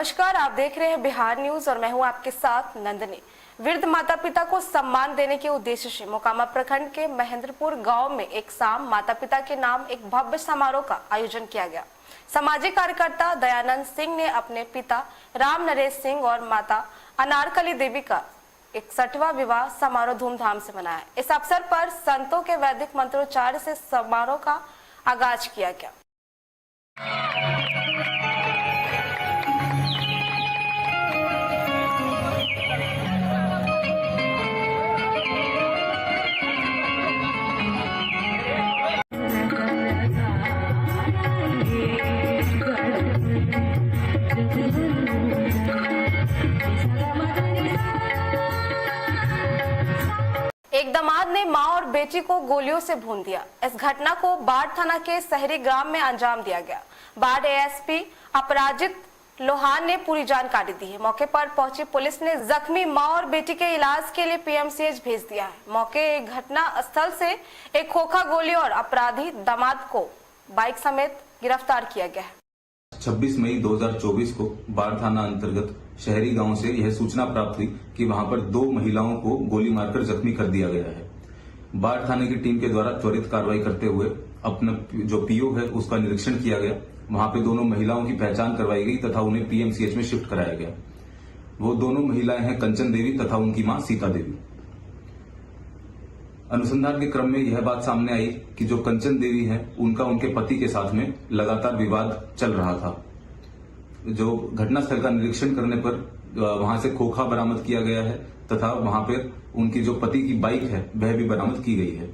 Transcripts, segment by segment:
नमस्कार, आप देख रहे हैं बिहार न्यूज और मैं हूं आपके साथ नंदनी। वृद्ध माता पिता को सम्मान देने के उद्देश्य से मोकामा प्रखंड के महेंद्रपुर गांव में एक शाम माता पिता के नाम एक भव्य समारोह का आयोजन किया गया। सामाजिक कार्यकर्ता दयानंद सिंह ने अपने पिता राम नरेश सिंह और माता अनारकली देवी का 61वां विवाह समारोह धूमधाम से मनाया। इस अवसर पर संतों के वैदिक मंत्रोच्चार से समारोह का आगाज किया गया। एक दामाद ने मां और बेटी को गोलियों से भून दिया। इस घटना को बाढ़ थाना के शहरी ग्राम में अंजाम दिया गया। बाढ़ एएसपी अपराजित लोहान ने पूरी जानकारी दी है। मौके पर पहुंची पुलिस ने जख्मी मां और बेटी के इलाज के लिए पीएमसीएच भेज दिया है। मौके घटना स्थल से एक खोखा गोली और अपराधी दामाद को बाइक समेत गिरफ्तार किया गया है। 26 मई 2024 को बाढ़ थाना अंतर्गत शहरी गांव से यह सूचना प्राप्त हुई कि वहां पर 2 महिलाओं को गोली मारकर जख्मी कर दिया गया है। बाढ़ थाने की टीम के द्वारा त्वरित कार्रवाई करते हुए अपना जो पीओ है उसका निरीक्षण किया गया। वहां पे दोनों महिलाओं की पहचान करवाई गई तथा उन्हें पीएमसीएच में शिफ्ट कराया गया। वो दोनों महिलाएं हैं कंचन देवी तथा उनकी मां सीता देवी। अनुसंधान के क्रम में यह बात सामने आई कि जो कंचन देवी है उनका उनके पति के साथ में लगातार विवाद चल रहा था। जो घटनास्थल का निरीक्षण करने पर वहां से खोखा बरामद किया गया है तथा वहां पर उनकी जो पति की बाइक है वह भी बरामद की गई है।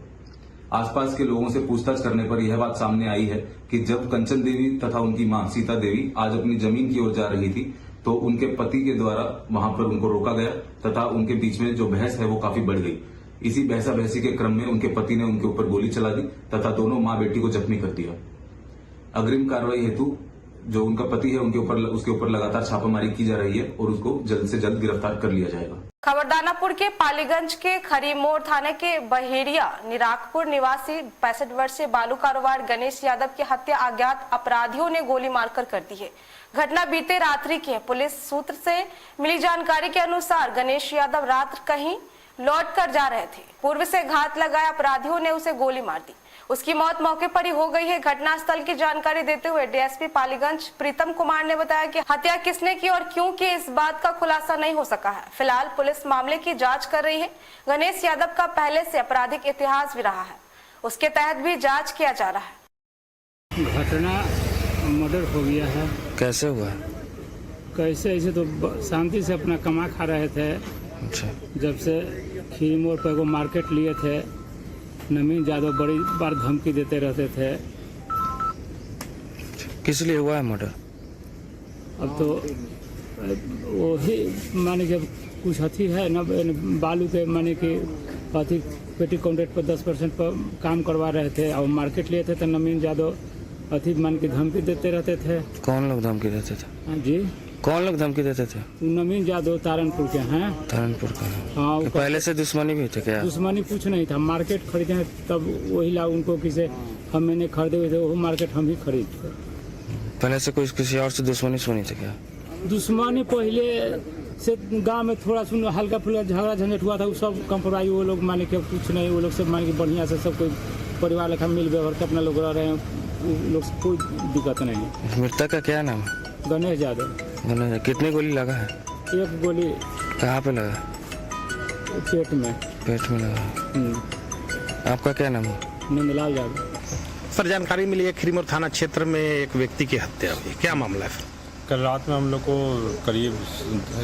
आसपास के लोगों से पूछताछ करने पर यह बात सामने आई है कि जब कंचन देवी तथा उनकी मां सीता देवी आज अपनी जमीन की ओर जा रही थी तो उनके पति के द्वारा वहां पर उनको रोका गया तथा उनके बीच में जो बहस है वो काफी बढ़ गई। इसी बहसा बहसी के क्रम में उनके पति ने उनके ऊपर गोली चला दी तथा दोनों मां बेटी को जख्मी कर दिया। अग्रिम कार्रवाई हेतु जो उनका पति है उसके ऊपर लगातार छापामारी की जा रही है और उसको जल्द से जल्द गिरफ्तार कर लिया जाएगा। खबर दानापुर के पालीगंज के खरीमोड़ थाने के बहेड़िया निराकपुर निवासी 65 वर्षीय बालू कारोबार गणेश यादव की हत्या अज्ञात अपराधियों ने गोली मारकर कर दी है। घटना बीते रात्रि की है। पुलिस सूत्र से मिली जानकारी के अनुसार गणेश यादव रात कहीं लौट कर जा रहे थे। पूर्व से घात लगाए अपराधियों ने उसे गोली मार दी। उसकी मौत मौके पर ही हो गई है। घटनास्थल की जानकारी देते हुए डीएसपी पालीगंज प्रीतम कुमार ने बताया कि हत्या किसने की और क्यों की इस बात का खुलासा नहीं हो सका है। फिलहाल पुलिस मामले की जांच कर रही है। गणेश यादव का पहले से आपराधिक इतिहास भी रहा है, उसके तहत भी जांच किया जा रहा है। घटना मर्डर हो गया है। कैसे हुआ? कैसे ऐसे तो शांति से अपना कमा खा रहे थे। अच्छा। जब से खीरी मोड़ पर मार्केट लिए थे, नवीन यादव बड़ी बार धमकी देते रहते थे। किस लिए हुआ है मर्डर? अब तो वही माने जब कुछ अथी है न, बालू के माने कि अथी पेटी कॉन्ट्रैक्ट पर 10% पर काम करवा रहे थे और मार्केट लिए थे तो नवीन यादव अथी मान की धमकी देते रहते थे। कौन लोग धमकी देते थे? हाँ जी, कौन लोग धमकी देते थे? नवीन यादव तारनपुर के हैं। तारनपुर का? हाँ। पहले से दुश्मनी भी थे क्या? दुश्मनी कुछ नहीं था। मार्केट खरीदे हैं तब वही ला उनको किसे हम मैंने खरीदे हुए थे, वो मार्केट हम ही खरीदते। पहले से कोई किसी और से दुश्मनी सुनी थी क्या? दुश्मनी पहले से गांव में थोड़ा सुन हल्का फुल्का झगड़ा झंझट हुआ था, वो सब कंप्रोमाइज वो लोग माने कि कुछ नहीं, वो लोग सब माने कि बढ़िया से सब कोई परिवार लेखा मिल व्यवहार के अपना लोग रह रहे हैं। लोग से कोई दिक्कत नहीं। मृतक का क्या नाम? गणेश यादव। गणेश। कितनी गोली लगा है? एक गोली। कहाँ पे लगा? पेट में। पेट में लगा। आपका क्या नाम है? नंदलाल यादव। सर, जानकारी मिली है खीरीमोड़ थाना क्षेत्र में एक व्यक्ति की हत्या हुई, क्या मामला है? कल रात में हम लोग को करीब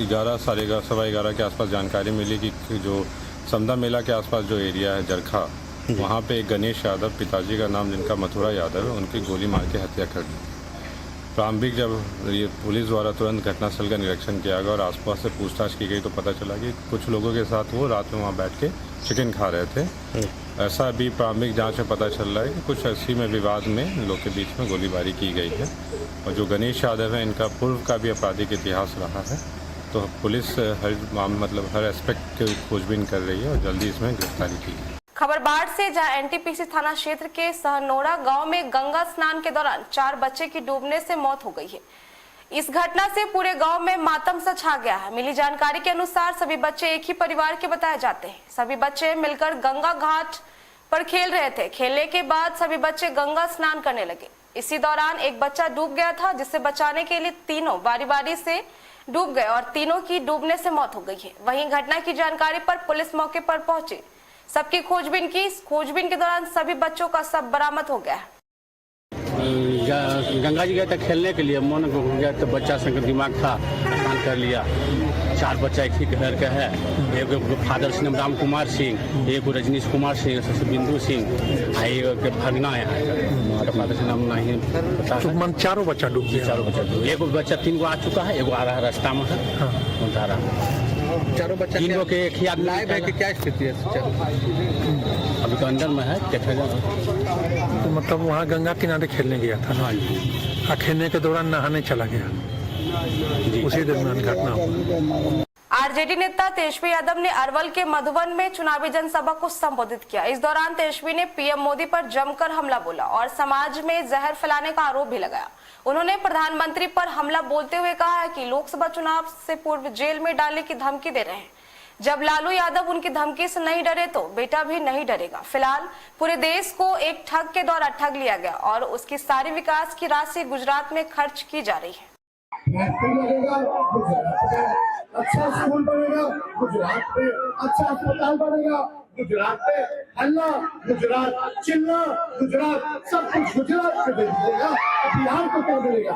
11 साढ़े 11 के आसपास जानकारी मिली कि जो समदा मेला के आसपास जो एरिया है जरखा, वहाँ पे एक गणेश यादव, पिताजी का नाम जिनका मथुरा यादव है, उनकी गोली मार के हत्या कर दी। प्रारंभिक जब ये पुलिस द्वारा तुरंत घटनास्थल का निरीक्षण किया गया और आसपास से पूछताछ की गई तो पता चला कि कुछ लोगों के साथ वो रात में वहाँ बैठ के चिकन खा रहे थे। ऐसा भी प्रारंभिक जांच में पता चल रहा है कि कुछ ऐसी में विवाद में लोग के बीच में गोलीबारी की गई है। और जो गणेश यादव है, इनका पूर्व का भी आपराधिक इतिहास रहा है। तो पुलिस हर एस्पेक्ट की खोजबीन कर रही है और जल्दी इसमें गिरफ्तारी की है। खबर बाढ़ से, जहां एनटीपीसी थाना क्षेत्र के सहनोरा गांव में गंगा स्नान के दौरान 4 बच्चे की डूबने से मौत हो गई है। इस घटना से पूरे गांव में मातम सा छा गया है। मिली जानकारी के अनुसार सभी बच्चे एक ही परिवार के बताए जाते हैं। सभी बच्चे मिलकर गंगा घाट पर खेल रहे थे। खेलने के बाद सभी बच्चे गंगा स्नान करने लगे। इसी दौरान एक बच्चा डूब गया था, जिसे बचाने के लिए तीनों बारी बारी से डूब गए और तीनों की डूबने से मौत हो गई है। वहीं घटना की जानकारी पर पुलिस मौके पर पहुंची, सबकी खोजबीन की। खोजबीन के दौरान सभी बच्चों का शव बरामद हो गया है। गंगा जी गए थे खेलने के लिए, मन हो गया तो बच्चा संग दिमाग था, स्नान कर लिया। 4 बच्चा एक ही घर का है। एक फादर से नाम राम कुमार सिंह, एक रजनीश कुमार सिंह, बिंदु सिंह, एक भगना है, फादर से नाम नहीं पता है। चारों बच्चा डूब गया। चारों बच्चा डूब, एक बच्चा 3 गो आ चुका है, एक आ रहा है रास्ता में है। चारों बच्चा 3 गो के एक ही आदमी लाइव है कि क्या स्थिति है? अभी तो अंदर में है, देखेगा। तो मतलब वहाँ गंगा किनारे खेलने गया था। हाँ जी, और खेलने के दौरान नहाने चला गया, उसी दरमियान घटना हुआ। आरजेडी नेता तेजस्वी यादव ने अरवल के मधुबन में चुनावी जनसभा को संबोधित किया। इस दौरान तेजस्वी ने पीएम मोदी पर जमकर हमला बोला और समाज में जहर फैलाने का आरोप भी लगाया। उन्होंने प्रधानमंत्री पर हमला बोलते हुए कहा है कि लोकसभा चुनाव से पूर्व जेल में डालने की धमकी दे रहे हैं। जब लालू यादव उनकी धमकी से नहीं डरे तो बेटा भी नहीं डरेगा। फिलहाल पूरे देश को एक ठग के द्वारा ठग लिया गया और उसकी सारी विकास की राशि गुजरात में खर्च की जा रही है। अच्छा स्कूल बनेगा गुजरात में, अच्छा अस्पताल बनेगा गुजरात में, हल्ला गुजरात, चिल्ला गुजरात, सब कुछ गुजरात में दे दीजिएगा। बिहार को क्या मिलेगा?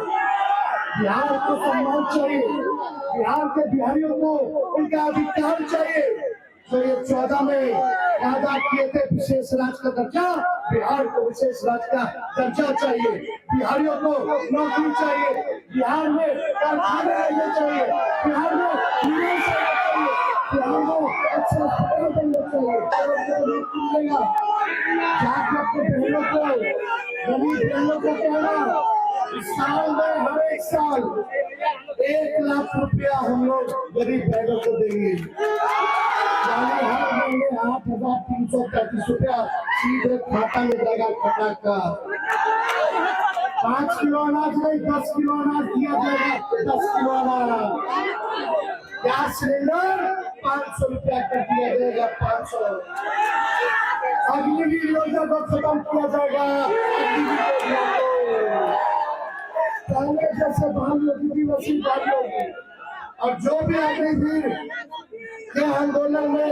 बिहार को सम्मान चाहिए, बिहार के बिहारियों को उनका अधिकार चाहिए। तो ये 14 में वादा किए थे विशेष राज्य का दर्जा, बिहार को विशेष राज्य का दर्जा चाहिए। बिहारियों को नौकरी चाहिए, बिहार में कारखाने रहने चाहिए, बिहार में निवेश होना चाहिए, बिहार में अच्छा अस्पताल बनना चाहिए। जाके अपने बहनों को, गरीब बहनों को कहना, साल में हर एक साल 1 लाख रुपया हम लोग गरीब बहनों को देंगे। यानी हर महीने 8,333 रुपया सीधे खाता में जाएगा। खटाका 5 किलो अनाज नहीं, 10 किलो अनाज दिया जाएगा। 10 किलो अनाज। गैस सिलेंडर 500 रुपया कर दिया जाएगा। 500। अग्निवीर योजना को खत्म किया जाएगा। पहले जैसे बहाली होती थी वैसी बात होगी। और जो भी अग्निवीर के आंदोलन में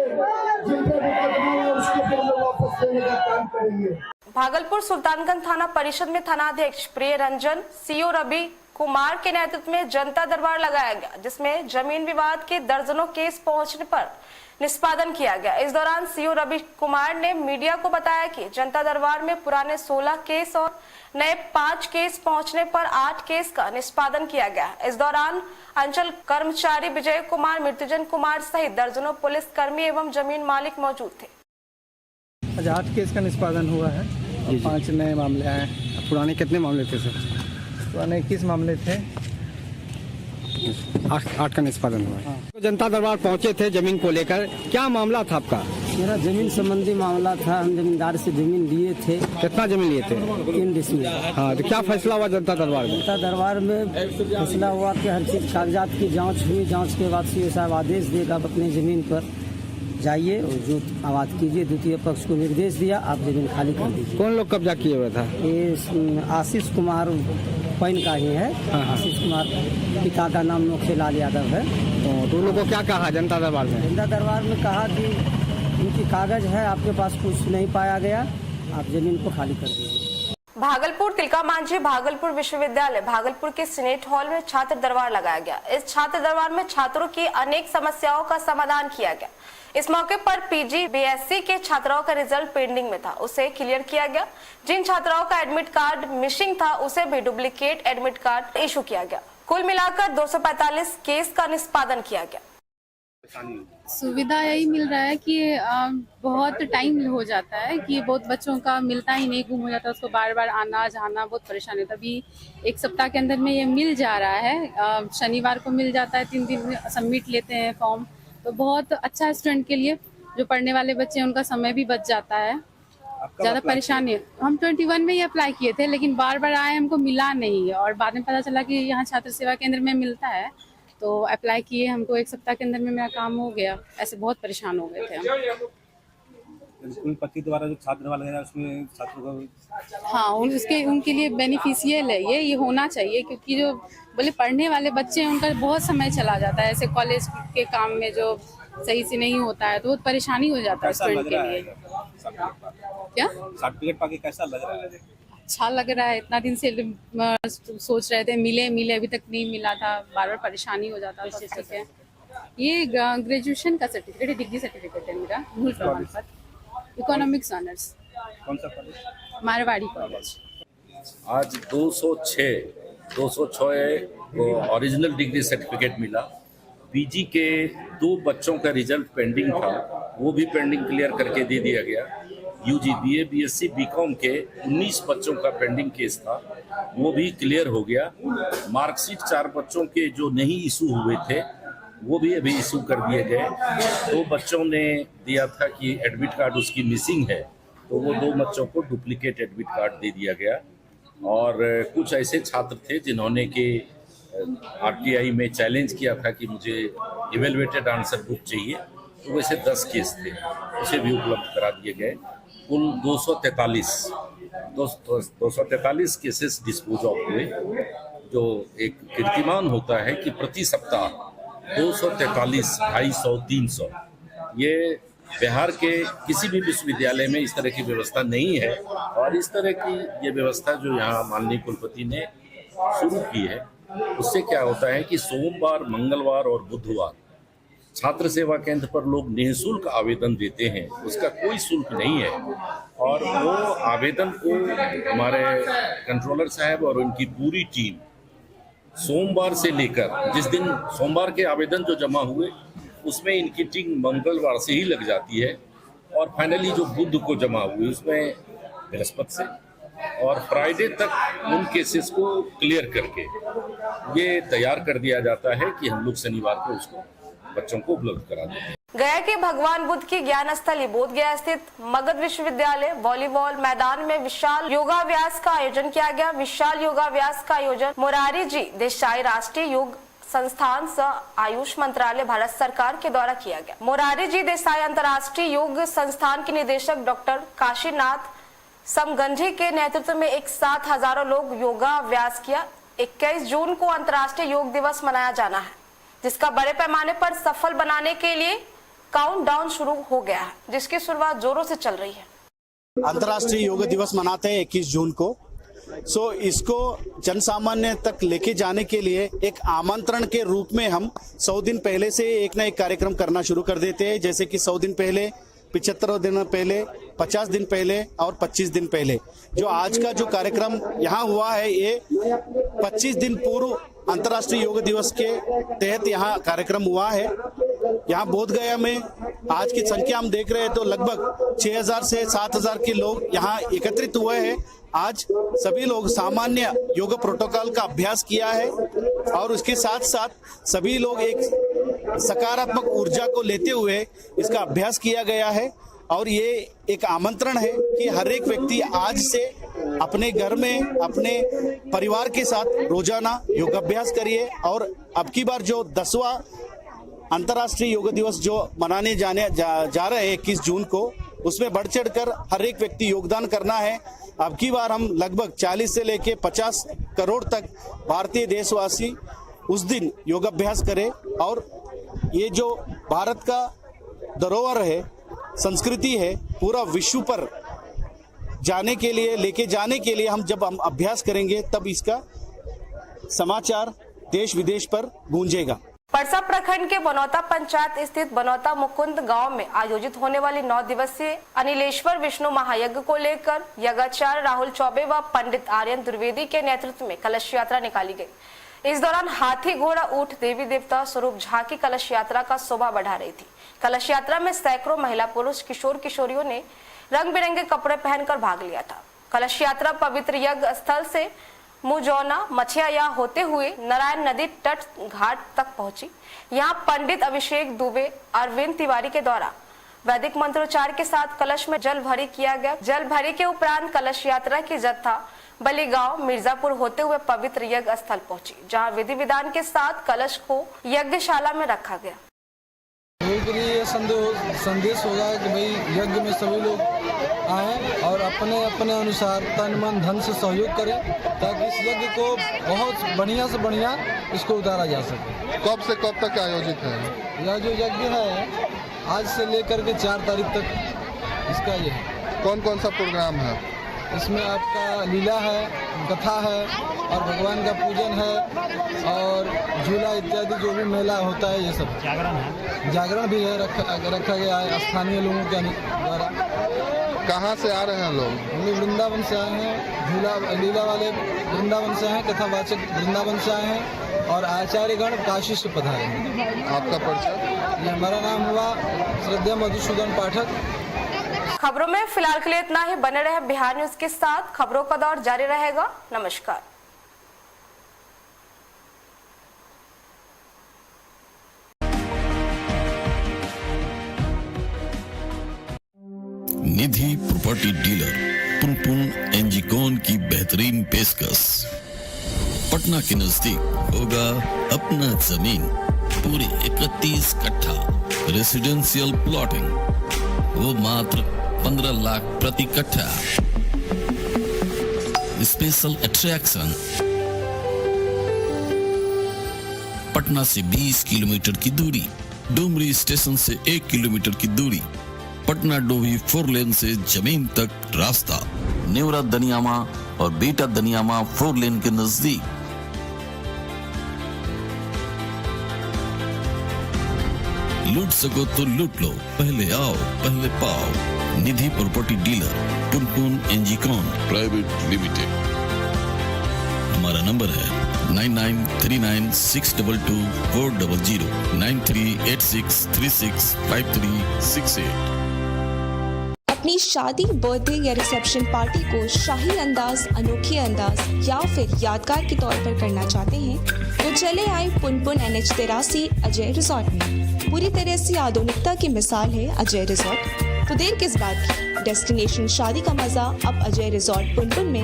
जिनके मुकदमा है उसको हम लोग वापस लेने का काम करेंगे। भागलपुर सुल्तानगंज थाना परिषद में थानाध्यक्ष प्रिय रंजन, सीओ रवि कुमार के नेतृत्व में जनता दरबार लगाया गया, जिसमें जमीन विवाद के दर्जनों केस पहुंचने पर निष्पादन किया गया। इस दौरान सीओ रवि कुमार ने मीडिया को बताया कि जनता दरबार में पुराने 16 केस और नए 5 केस पहुंचने पर 8 केस का निष्पादन किया गया। इस दौरान अंचल कर्मचारी विजय कुमार, मृत्युंजय कुमार सहित दर्जनों पुलिस कर्मी एवं जमीन मालिक मौजूद थे। 8 केस का निष्पादन हुआ है, 5 नए मामले आए। पुराने कितने मामले थे सर? पुराने 21 मामले थे, 8 का निष्पादन हुआ है। तो जनता दरबार पहुंचे थे जमीन को लेकर, क्या मामला था आपका? मेरा जमीन संबंधी मामला था। हम जमींदार से जमीन लिए थे। कितना जमीन लिए थे? 3 डिसमिल। हाँ, तो क्या फैसला हुआ जनता दरबार में? जनता दरबार में फैसला हुआ कि हर चीज कागजात की जांच हुई। जांच के बाद सीओ साहब आदेश देगा, आप अपनी जमीन पर जाइए और जो आवाज कीजिए। द्वितीय पक्ष को निर्देश दिया, आप जमीन खाली कर दीजिए। कौन लोग कब्जा किए हुए था? ये आशीष कुमार पैन का ही है। आशीष कुमार, पिता का नाम नोखेलाल यादव है। तो उन लोगों को क्या कहा जनता दरबार में? जनता दरबार में कहा कि उनकी कागज है, आपके पास कुछ नहीं पाया गया, आप जमीन को खाली कर दीजिए। भागलपुर तिलका मांझी भागलपुर विश्वविद्यालय भागलपुर के सीनेट हॉल में छात्र दरबार लगाया गया। इस छात्र दरबार में छात्रों की अनेक समस्याओं का समाधान किया गया। इस मौके पर पीजी बीएससी के छात्राओं का रिजल्ट पेंडिंग में था, उसे क्लियर किया गया। जिन छात्राओं का एडमिट कार्ड मिसिंग था, उसे भी डुप्लीकेट एडमिट कार्ड इशू किया गया। कुल मिलाकर 245 केस का निष्पादन किया गया। सुविधा यही मिल रहा है कि बहुत टाइम हो जाता है कि बहुत बच्चों का मिलता ही नहीं, गुम हो जाता है, उसको बार बार आना जाना बहुत परेशानी होता है। अभी 1 सप्ताह के अंदर में ये मिल जा रहा है। शनिवार को मिल जाता है, 3 दिन में सबमिट लेते हैं फॉर्म, तो बहुत अच्छा है स्टूडेंट के लिए। जो पढ़ने वाले बच्चे हैं उनका समय भी बच जाता है ज़्यादा परेशानी। हम 21 में ही अप्लाई किए थे, लेकिन बार बार आए, हमको मिला नहीं, और बाद में पता चला कि यहाँ छात्र सेवा केंद्र में मिलता है, तो अप्लाई किए। हमको 1 सप्ताह के अंदर में मेरा काम हो गया। ऐसे बहुत परेशान हो गए थे हम। कुलपति द्वारा जो छात्र वाला है उसमें छात्रों को, हाँ, उनके लिए बेनिफिशियल है ये होना चाहिए, क्योंकि जो बोले पढ़ने वाले बच्चे हैं उनका बहुत समय चला जाता है ऐसे कॉलेज के काम में, जो सही से नहीं होता है तो बहुत परेशानी हो जाता है स्टूडेंट के लिए। क्या सर्टिफिकेट पाके कैसा लग रहा है? अच्छा लग रहा है। इतना दिन से सोच रहे थे मिले अभी तक नहीं मिला था, बार बार परेशानी हो जाता था। ठीक है, ये ग्रेजुएशन का सर्टिफिकेट है, डिग्री सर्टिफिकेट है मेरा, मूल प्रमाण पत्र, इकोनॉमिक्स ऑनर्स। कौन सा कॉलेज? मारवाड़ी कॉलेज। आज 206 को ओरिजिनल डिग्री सर्टिफिकेट मिला। पीजी के 2 बच्चों का रिजल्ट पेंडिंग था, वो भी पेंडिंग क्लियर करके दे दिया गया। यूजी बीए बीएससी बीकॉम के 19 बच्चों का पेंडिंग केस था, वो भी क्लियर हो गया। मार्कशीट 4 बच्चों के जो नहीं इशू हुए थे वो भी अभी इशू कर दिए गए। 2 बच्चों ने दिया था कि एडमिट कार्ड उसकी मिसिंग है, तो वो 2 बच्चों को डुप्लीकेट एडमिट कार्ड दे दिया गया। और कुछ ऐसे छात्र थे जिन्होंने कि आरटीआई में चैलेंज किया था कि मुझे इवेलुएटेड आंसर बुक चाहिए, तो वैसे 10 केस थे, उसे भी उपलब्ध करा दिए गए। कुल 243 केसेस डिस्पोज ऑफ हुए, जो एक कीर्तिमान होता है कि प्रति सप्ताह 243, 250, 300, ये बिहार के किसी भी विश्वविद्यालय में इस तरह की व्यवस्था नहीं है। और इस तरह की ये व्यवस्था जो यहाँ माननीय कुलपति ने शुरू की है, उससे क्या होता है कि सोमवार, मंगलवार और बुधवार छात्र सेवा केंद्र पर लोग निःशुल्क आवेदन देते हैं, उसका कोई शुल्क नहीं है। और वो आवेदन को हमारे कंट्रोलर साहब और उनकी पूरी टीम सोमवार से लेकर, जिस दिन सोमवार के आवेदन जो जमा हुए उसमें इनकी टीम मंगलवार से ही लग जाती है, और फाइनली जो बुध को जमा हुए उसमें बृहस्पति से, और फ्राइडे तक उन केसेस को क्लियर करके ये तैयार कर दिया जाता है कि हम लोग शनिवार को उसको बच्चों को उपलब्ध करा दें। गया के भगवान बुद्ध की ज्ञान स्थली बोधगया स्थित मगध विश्वविद्यालय वॉलीबॉल मैदान में विशाल योगाभ्यास का आयोजन किया गया। विशाल योगाभ्यास का आयोजन मोरारी जी देसाई राष्ट्रीय योग संस्थान सह आयुष मंत्रालय भारत सरकार के द्वारा किया गया। मोरारी जी देसाई अंतर्राष्ट्रीय योग संस्थान के निदेशक डॉक्टर काशीनाथ समगंझी के नेतृत्व में एक साथ हजारों लोग योगाभ्यास किया। 21 जून को अंतर्राष्ट्रीय योग दिवस मनाया जाना है, जिसका बड़े पैमाने पर सफल बनाने के लिए काउंटडाउन शुरू हो गया है, जिसकी शुरुआत जोरों से चल रही है। अंतर्राष्ट्रीय योग दिवस मनाते हैं 21 जून को। इसको जनसामान्य तक लेके जाने के लिए एक आमंत्रण के रूप में हम 100 दिन पहले से एक ना एक कार्यक्रम करना शुरू कर देते हैं। जैसे कि 100 दिन पहले, 75 दिन पहले, 50 दिन पहले और 25 दिन पहले। जो आज का जो कार्यक्रम यहाँ हुआ है, ये 25 दिन पूर्व अंतर्राष्ट्रीय योग दिवस के तहत यहाँ कार्यक्रम हुआ है। यहाँ बोधगया में आज की संख्या हम देख रहे हैं तो लगभग 6000 से 7000 के लोग यहाँ एकत्रित हुए हैं। आज सभी लोग सामान्य योग प्रोटोकॉल का अभ्यास किया है, और उसके साथ साथ सभी लोग एक सकारात्मक ऊर्जा को लेते हुए इसका अभ्यास किया गया है। और ये एक आमंत्रण है कि हर एक व्यक्ति आज से अपने घर में अपने परिवार के साथ रोजाना योगाभ्यास करिए। और अब की बार जो 10वां अंतर्राष्ट्रीय योग दिवस जो मनाने जा रहे हैं 21 जून को, उसमें बढ़ चढ़कर हर एक व्यक्ति योगदान करना है। अब की बार हम लगभग 40 से लेके 50 करोड़ तक भारतीय देशवासी उस दिन योगाभ्यास करें। और ये जो भारत का धरोहर है, संस्कृति है, पूरा विश्व पर जाने के लिए, लेके जाने के लिए जब हम अभ्यास करेंगे तब इसका समाचार देश विदेश पर गूंजेगा। परसा प्रखंड के बनौता पंचायत स्थित बनौता मुकुंद गांव में आयोजित होने वाली 9 दिवसीय अनिलेश्वर विष्णु महायज्ञ को लेकर यज्ञाचार्य राहुल चौबे व पंडित आर्यन द्विवेदी के नेतृत्व में कलश यात्रा निकाली गई। इस दौरान हाथी, घोड़ा, ऊंट, देवी देवता स्वरूप झांकी कलश यात्रा का शोभा बढ़ा रही थी। कलश यात्रा में सैकड़ों महिला, पुरुष, किशोर किशोरियों ने रंग बिरंगे कपड़े पहनकर भाग लिया था। कलश यात्रा पवित्र यज्ञ स्थल से मुजौना मछिया होते हुए नारायण नदी तट घाट तक पहुंची। यहां पंडित अभिषेक दुबे, अरविंद तिवारी के द्वारा वैदिक मंत्रोच्चार के साथ कलश में जल भरी किया गया। जल भरी के उपरांत कलश यात्रा की जत्था बलिगांव मिर्जापुर होते हुए पवित्र यज्ञ स्थल पहुंची, जहां विधि विधान के साथ कलश को यज्ञशाला में रखा गया। लोगों के लिए ये संदेश होगा कि भाई यज्ञ में सभी लोग आएं और अपने अपने अनुसार तन मन धन से सहयोग करें, ताकि इस यज्ञ को बहुत बढ़िया से बढ़िया इसको उतारा जा सके। कब से कब तक आयोजित है यह जो यज्ञ है, आज से लेकर के 4 तारीख तक इसका ये है। कौन कौन सा प्रोग्राम है इसमें? आपका लीला है, कथा है और भगवान का पूजन है और झूला इत्यादि जो भी मेला होता है, ये सब जागरण भी है, रखा गया है स्थानीय लोगों के द्वारा। कहाँ से आ रहे हैं लोग? हम लोग वृंदावन से आए हैं, झूला लीला वाले वृंदावन से हैं, कथावाचक वृंदावन से आए हैं और आचार्यगण काशी से पधारे हैं। आपका परिचय? हमारा नाम हुआ श्रद्धेय मधुसूदन पाठक। खबरों में फिलहाल के लिए इतना ही। बने रहे बिहार न्यूज के साथ, खबरों का दौर जारी रहेगा। नमस्कार। निधि प्रॉपर्टी डीलर पुनपुन एनजीकॉन की बेहतरीन पेशकश। पटना के नजदीक होगा अपना जमीन, पूरे 31 कट्ठा रेसिडेंशियल प्लॉटिंग, वो मात्र 15 लाख प्रति कट्ठा। स्पेशल अट्रैक्शन, पटना से 20 किलोमीटर की दूरी, डुमरी स्टेशन से 1 किलोमीटर की दूरी, पटना डोभी 4 लेन से जमीन तक रास्ता, नेवरा दनियामा और बेटा दनियामा 4 लेन के नजदीक। लूट सको तो लूट लो, पहले आओ पहले पाओ। Nidhi property dealer Punpun Engicon private limited. हमारा नंबर है 9939622400 9386365368। अपनी शादी, बर्थडे या रिसेप्शन पार्टी को शाही अंदाज, अनोखे अंदाज या फिर यादगार के तौर पर करना चाहते हैं तो चले आए पुनपुन NH83 अजय रिजॉर्ट में। पूरी तरह से आधुनिकता की मिसाल है अजय रिजॉर्ट, तो देर किस बात की। डेस्टिनेशन शादी का मजा अब अजय रिजॉर्ट पुनपुन में।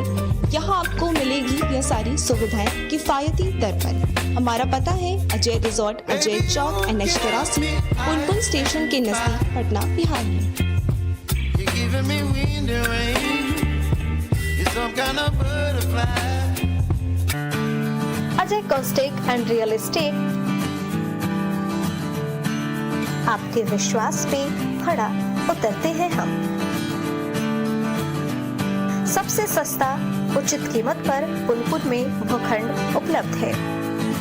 यहाँ आपको मिलेगी यह सारी सुविधाएं किफायती दर पर। हमारा पता है अजय रिजॉर्ट, अजय चौक, NH83, पुनपुन स्टेशन के नजदीक, पटना, बिहार में। Ajay Costech and real estate आपके विश्वास पे खड़ा उतरते हैं हम। सबसे सस्ता उचित कीमत पर पुनपुन में भूखंड उपलब्ध है।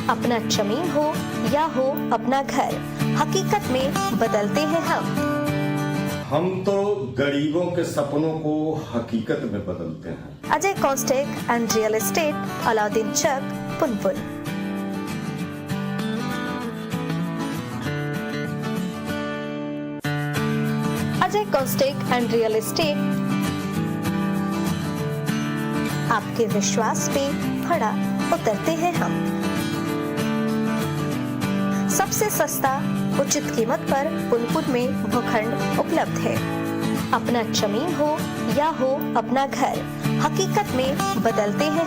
अपना जमीन हो या हो अपना घर, हकीकत में बदलते हैं हम तो गरीबों के सपनों को हकीकत में बदलते हैं। Ajay Costech and real estate, Alauddin Chak, Punpun. Ajay Costech and real estate आपके विश्वास पे खड़ा उतरते हैं हम। सबसे सस्ता उचित कीमत पर पुनपुन में भूखंड उपलब्ध है। अपना जमीन हो या हो अपना घर, हकीकत में बदलते हैं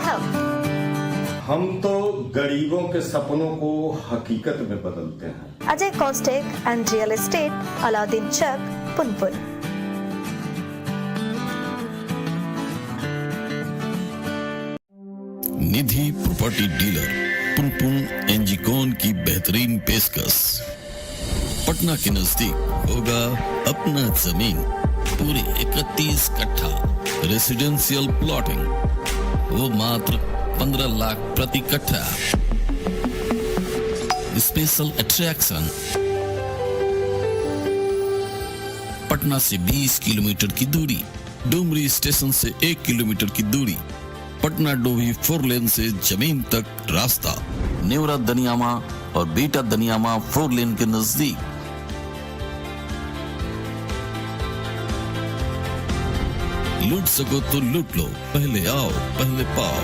हम तो गरीबों के सपनों को हकीकत में बदलते हैं। Ajay Costech and real estate, Alauddin Chak, Punpun. Nidhi property dealer Punpun Engicon की बेहतरीन पेशकश। पटना के नजदीक होगा अपना जमीन, पूरे 31 कट्ठा रेसिडेंशियल प्लॉटिंग, वो मात्र 15 लाख प्रति कट्ठा। स्पेशल अट्रैक्शन, पटना से 20 किलोमीटर की दूरी, डुमरी स्टेशन से 1 किलोमीटर की दूरी, पटना डोभी 4 लेन से जमीन तक रास्ता, नेवरा दनियामा और बेटा दनियामा 4 लेन के नजदीक। लूट सको तो लूट लो, पहले आओ पहले पाओ।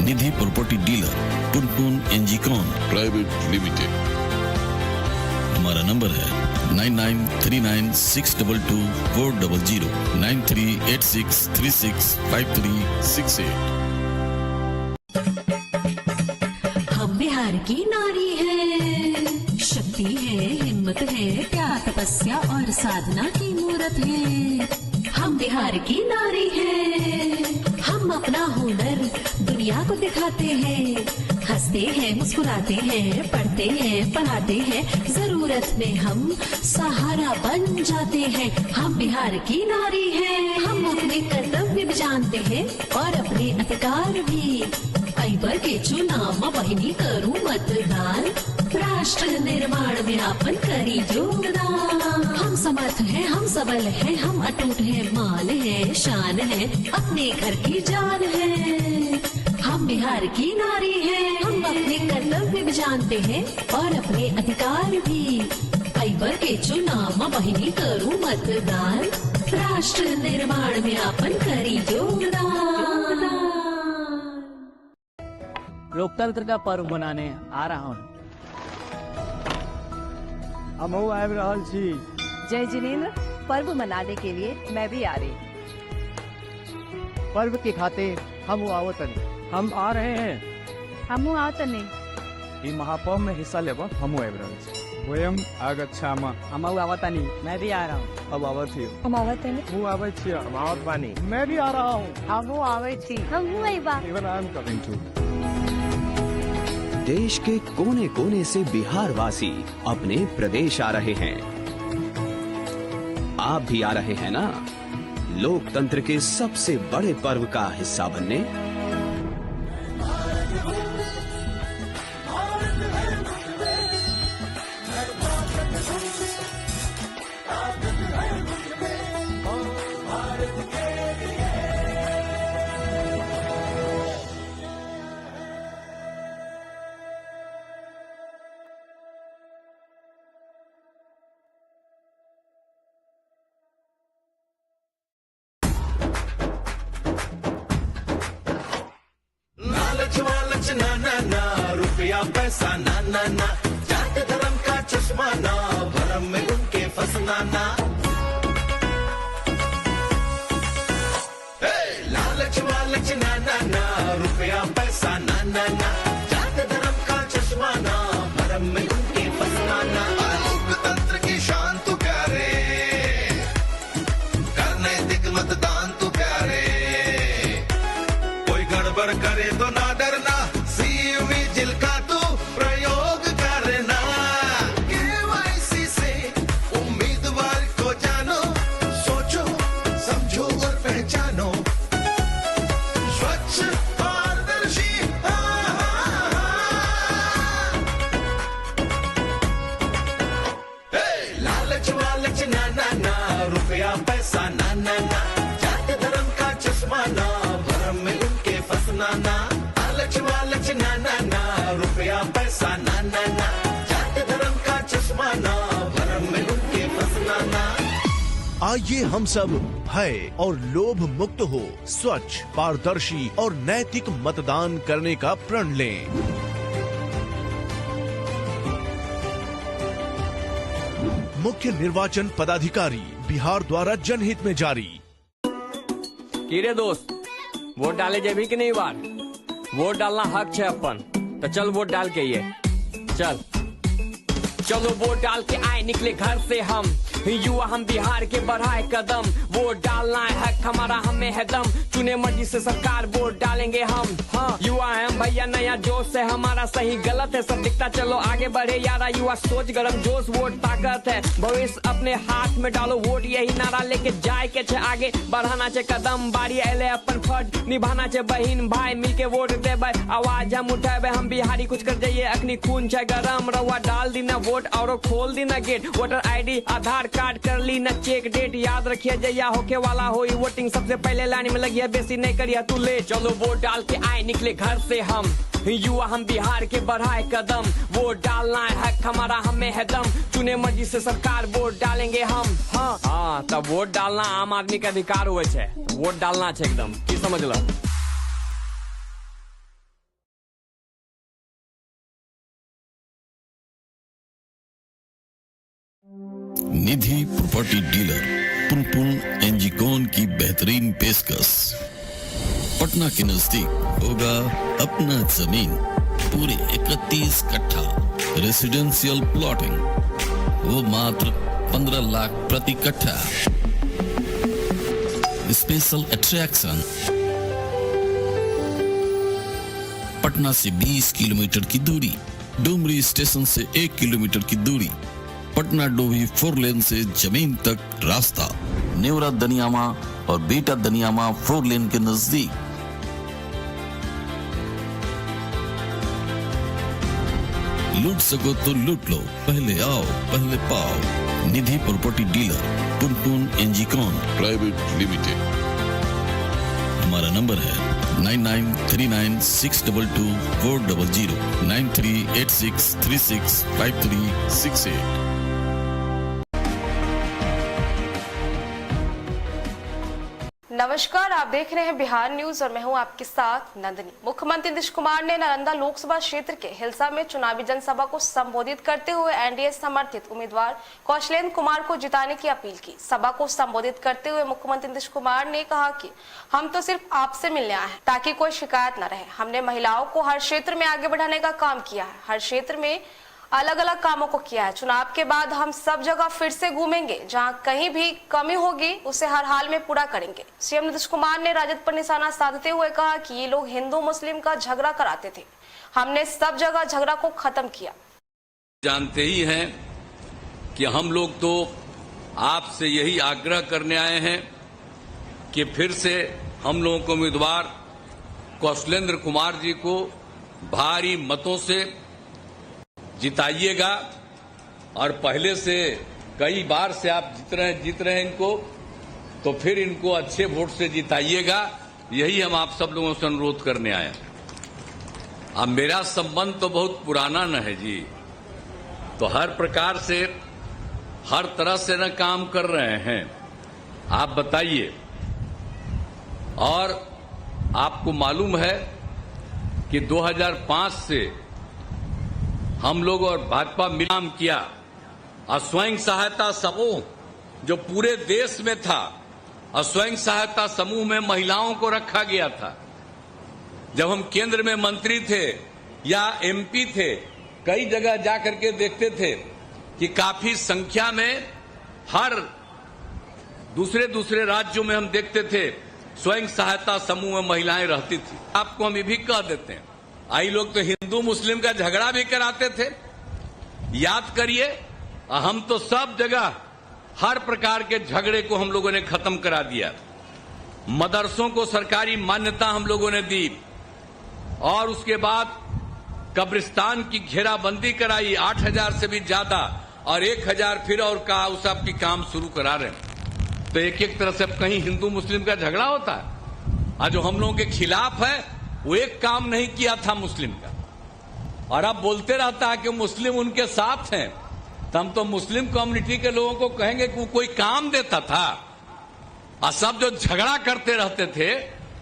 Nidhi property dealer Punpun Engicon private limited. हमारा नंबर है 9939622400 9386365368। हम बिहार की नारी है, शक्ति है, हिम्मत है, त्याग तपस्या और साधना की मूरत है। हम बिहार की नारी है, हम अपना हुनर दुनिया को दिखाते हैं, हंसते हैं, मुस्कुराते हैं, पढ़ते हैं, पढ़ाते हैं, जरूरत में हम सहारा बन जाते हैं। हम बिहार की नारी हैं, हम अपने कर्तव्य भी जानते हैं और अपने अधिकार भी। पर के चुनाव बहिनी करूं मतदान, राष्ट्र निर्माण में अपन करी योगदान। हम समर्थ हैं, हम सबल हैं, हम अटूट हैं, मान है, शान है, अपने घर की जान है। हम बिहार की नारी हैं, हम अपने कर्तव्य भी जानते हैं और अपने अधिकार भी। पर के चुनाव बहिनी करूं मतदान, राष्ट्र निर्माण में अपन करी योगदान। लोकतंत्र का पर्व मनाने आ रहा हूँ। हम आए रहल छी। जय जिनेन्द्र, पर्व मनाने के लिए मैं भी आ रही। पर्व के खातिर हम आवतन। हम आ रहे हैं। हम आवतने। ई महापर्व में हिस्सा लेब हम आए रहल छी। वयम आगच्छामः। हम आवतनी। मैं भी आ रहा हूँ। अब आवत ही। हम आवतनी। वो आवत छी। हम आवत बानी। मैं भी आ रहा हूँ। हम आवत छी। हम आइबा। Even I am coming too. देश के कोने कोने से बिहार वासी अपने प्रदेश आ रहे हैं। आप भी आ रहे हैं ना, लोकतंत्र के सबसे बड़े पर्व का हिस्सा बनने। ना ना ना, रुपया पैसा ना ना ना, जात धर्म का चश्मा ना, भरम में उनके फंसना ना। लालच वालच ना ना ना, रुपया पैसा ना ना ना, जात धर्म का चश्मा ना, भरम में उनके फंसना ना। लोकतंत्र की शान तू प्यारे, करने दिक मतदान तू प्यारे, कोई गड़बड़ करे तो ना डरना, जिल का तू प्रयोग करना। केवाईसी से उम्मीदवार को जानो, सोचो समझो और पहचानो, स्वच्छ पारदर्शी। लालच वालच ना ना ना, रुपया पैसा ना ना ना, जात धर्म का चश्मा ना, भरम में उनके फंसना ना। लालच वालच ना ना ना, रुपया पैसा ना ना ना, जात धर्म का चश्मा ना, भरम में उनके फंसना ना। आइए हम सब भय और लोभ मुक्त हो, स्वच्छ, पारदर्शी और नैतिक मतदान करने का प्रण लें। मुख्य निर्वाचन पदाधिकारी बिहार द्वारा जनहित में जारी। कीरे दोस्त, वोट डाले जेबी कि नहीं बार? वोट डालना हक है अपन, तो चल वोट डाल के ये चल। चलो वोट डाल के आए निकले घर से हम, युवा हम बिहार के बढ़ाए कदम। वोट डालना है हक हमारा, हमें है दम, चुने मर्जी से सरकार वोट डालेंगे हम। हाँ युवा है हम भैया, नया जोश है हमारा, सही गलत है सब दिखता, चलो आगे बढ़े यारा। युवा सोच गरम जोश, वोट ताकत है, भविष्य अपने हाथ में डालो, वोट यही नारा लेके जाए के छे आगे बढ़ाना छे कदम। बारी अले अपन फर्ज निभाना छे, बहिन भाई मिलके वोट देबे, आवाज हम उठाबे, हम बिहारी कुछ कर जाइए, अखनी खून छे गरम। रवा डाल दी ना वोट और खोल दी ना गेट, वोटर ID आधार कार्ड कर ली ना चेक डेट, याद रखिए जया होके वाला होई वोटिंग, सबसे पहले लाइन में लगी है, बेसी नहीं करिए तू ले। चलो वोट डाल के आए निकले घर से हम, युवा हम बिहार के बढ़ाए कदम। वोट डालना है हक हमारा, हमें है दम, चुने मर्जी से सरकार वोट डालेंगे हम। हाँ तब वोट डालना आम आदमी का अधिकार हुए छे, वोट डालना छे एकदम, की समझ लो। निधि प्रॉपर्टी डीलर पुनपुन एंजिकॉन की बेहतरीन पेशकश। पटना के नजदीक होगा अपना जमीन, पूरे 31 कट्ठा रेसिडेंशियल प्लॉटिंग, वो मात्र 15 लाख प्रति कट्ठा। स्पेशल अट्रैक्शन, पटना से 20 किलोमीटर की दूरी, डुमरी स्टेशन से 1 किलोमीटर की दूरी, पटना डोभी 4 लेन से जमीन तक रास्ता, नेवरा दनियामा और बेटा दनियामा 4 लेन के नजदीक। लूट सको तो लूट लो, पहले आओ पहले पाओ। Nidhi property dealer Punpun Engicon private limited. हमारा नंबर है 9939622400 9386365368। नमस्कार, आप देख रहे हैं बिहार न्यूज और मैं हूं आपके साथ नंदिनी। मुख्यमंत्री नीतीश कुमार ने नालंदा लोकसभा क्षेत्र के हिलसा में चुनावी जनसभा को संबोधित करते हुए एनडीए समर्थित उम्मीदवार कौशलेंद्र कुमार को जिताने की अपील की। सभा को संबोधित करते हुए मुख्यमंत्री नीतीश कुमार ने कहा कि हम तो सिर्फ आपसे मिलने आए हैं ताकि कोई शिकायत न रहे। हमने महिलाओं को हर क्षेत्र में आगे बढ़ाने का काम किया है, हर क्षेत्र में अलग अलग कामों को किया है। चुनाव के बाद हम सब जगह फिर से घूमेंगे, जहां कहीं भी कमी होगी उसे हर हाल में पूरा करेंगे। सीएम नीतीश कुमार ने राजद पर निशाना साधते हुए कहा कि ये लोग हिंदू मुस्लिम का झगड़ा कराते थे, हमने सब जगह झगड़ा को खत्म किया। जानते ही हैं कि हम लोग तो आपसे यही आग्रह करने आए हैं कि फिर से हम लोगों को उम्मीदवार कौशलेंद्र कुमार जी को भारी मतों से जिताइएगा और पहले से कई बार से आप जीत रहे हैं इनको, तो फिर इनको अच्छे वोट से जिताइएगा। यही हम आप सब लोगों से अनुरोध करने आए। अब मेरा संबंध तो बहुत पुराना न है जी, तो हर प्रकार से हर तरह से न काम कर रहे हैं, आप बताइए। और आपको मालूम है कि 2005 से हम लोग और भाजपा मिल काम किया और स्वयं सहायता समूह जो पूरे देश में था, और स्वयं सहायता समूह में महिलाओं को रखा गया था। जब हम केंद्र में मंत्री थे या एमपी थे, कई जगह जाकर के देखते थे कि काफी संख्या में हर दूसरे राज्यों में हम देखते थे स्वयं सहायता समूह में महिलाएं रहती थी। आपको हम ये भी कह देते हैं, आई लोग तो हिंदू मुस्लिम का झगड़ा भी कराते थे, याद करिए। हम तो सब जगह हर प्रकार के झगड़े को हम लोगों ने खत्म करा दिया। मदरसों को सरकारी मान्यता हम लोगों ने दी और उसके बाद कब्रिस्तान की घेराबंदी कराई 8000 से भी ज्यादा, और 1000 फिर और कहा उस सब की काम शुरू करा रहे हैं। तो एक तरह से कहीं हिंदू मुस्लिम का झगड़ा होता है। आज जो हम लोगों के खिलाफ है वो एक काम नहीं किया था मुस्लिम का, और अब बोलते रहता है कि मुस्लिम उनके साथ हैं। तो हम तो मुस्लिम कम्युनिटी के लोगों को कहेंगे कि वो कोई काम देता था, और सब जो झगड़ा करते रहते थे,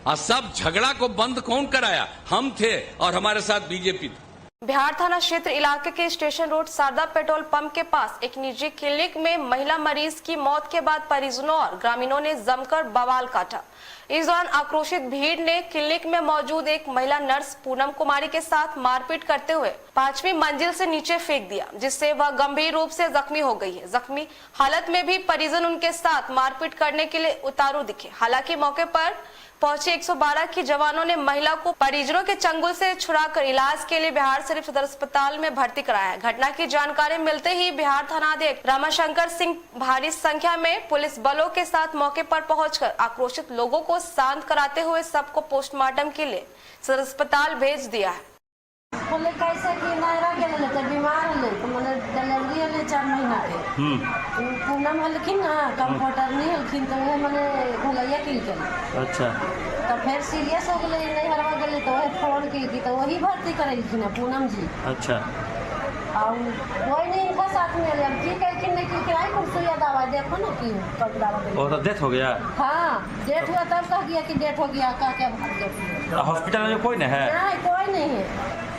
और सब झगड़ा को बंद कौन कराया? हम थे और हमारे साथ बीजेपी थी। बिहार थाना क्षेत्र इलाके के station road Sharda petrol pump के पास एक निजी क्लिनिक में महिला मरीज की मौत के बाद परिजनों और ग्रामीणों ने जमकर बवाल काटा। इस दौरान आक्रोशित भीड़ ने क्लिनिक में मौजूद एक महिला नर्स पूनम कुमारी के साथ मारपीट करते हुए 5वीं मंजिल से नीचे फेंक दिया, जिससे वह गंभीर रूप से जख्मी हो गई है। जख्मी हालत में भी परिजन उनके साथ मारपीट करने के लिए उतारू दिखे। हालांकि मौके पर पहुंचे 112 के जवानों ने महिला को परिजनों के चंगुल से छुड़ाकर इलाज के लिए बिहार शरीफ सदर अस्पताल में भर्ती कराया है। घटना की जानकारी मिलते ही बिहार थानाध्यक्ष रमाशंकर सिंह भारी संख्या में पुलिस बलों के साथ मौके पर पहुंचकर आक्रोशित लोगों को शांत कराते हुए सबको पोस्टमार्टम के लिए सदर अस्पताल भेज दिया है। कैसे कि नायरा गेले तो बीमार हले तो मने डिलीवरी हले 4 महीना के पूनम हलखिन ना कंप्यूटर नहीं हलखिन तो वो मने भलैया किल के। अच्छा, तो फिर सीरियस हो गेले, नहीं हरवा गेले तो वही फोन की तो वही भर्ती करैलखिन पूनम जी। अच्छा, और कोई नहीं था साथ में, अब की कहलखिन नहीं कि किराए पर सुइया दवा देखो ना कि कब दवा दे। और डेथ हो गया? हां, डेथ हुआ तब कह गया कि डेथ हो गया, कह के भाग गया। हॉस्पिटल में कोई नहीं है? नहीं, कोई नहीं है।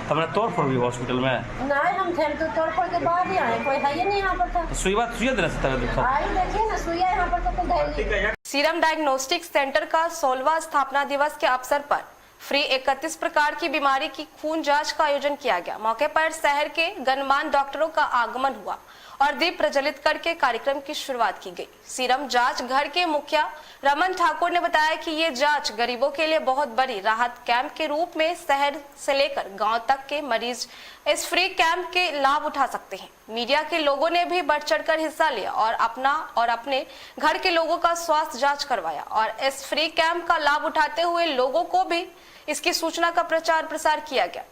हमने तोड़ फोड़ भी हॉस्पिटल में नहीं, हम थे तो तोड़ फोड़ के बाद ही आए, कोई है ही नहीं यहाँ पर था। सुइया देने से तबियत आई देखिए ना, सुइया यहाँ पर तो कुछ है नहीं। सीरम डायग्नोस्टिक सेंटर का 16वां स्थापना दिवस के अवसर पर फ्री 31 प्रकार की बीमारी की खून जांच का आयोजन किया गया। मौके पर शहर के गणमान्य डॉक्टरों का आगमन हुआ और दीप प्रज्वलित करके कार्यक्रम की शुरुआत की गई। सीरम जांच घर के मुखिया रमन ठाकुर ने बताया कि ये जांच गरीबों के लिए बहुत बड़ी राहत कैंप के रूप में शहर से लेकर गांव तक के मरीज इस फ्री कैंप के लाभ उठा सकते हैं। मीडिया के लोगों ने भी बढ़ चढ़कर हिस्सा लिया और अपना और अपने घर के लोगों का स्वास्थ्य जांच करवाया और इस फ्री कैंप का लाभ उठाते हुए लोगों को भी इसकी सूचना का प्रचार प्रसार किया गया।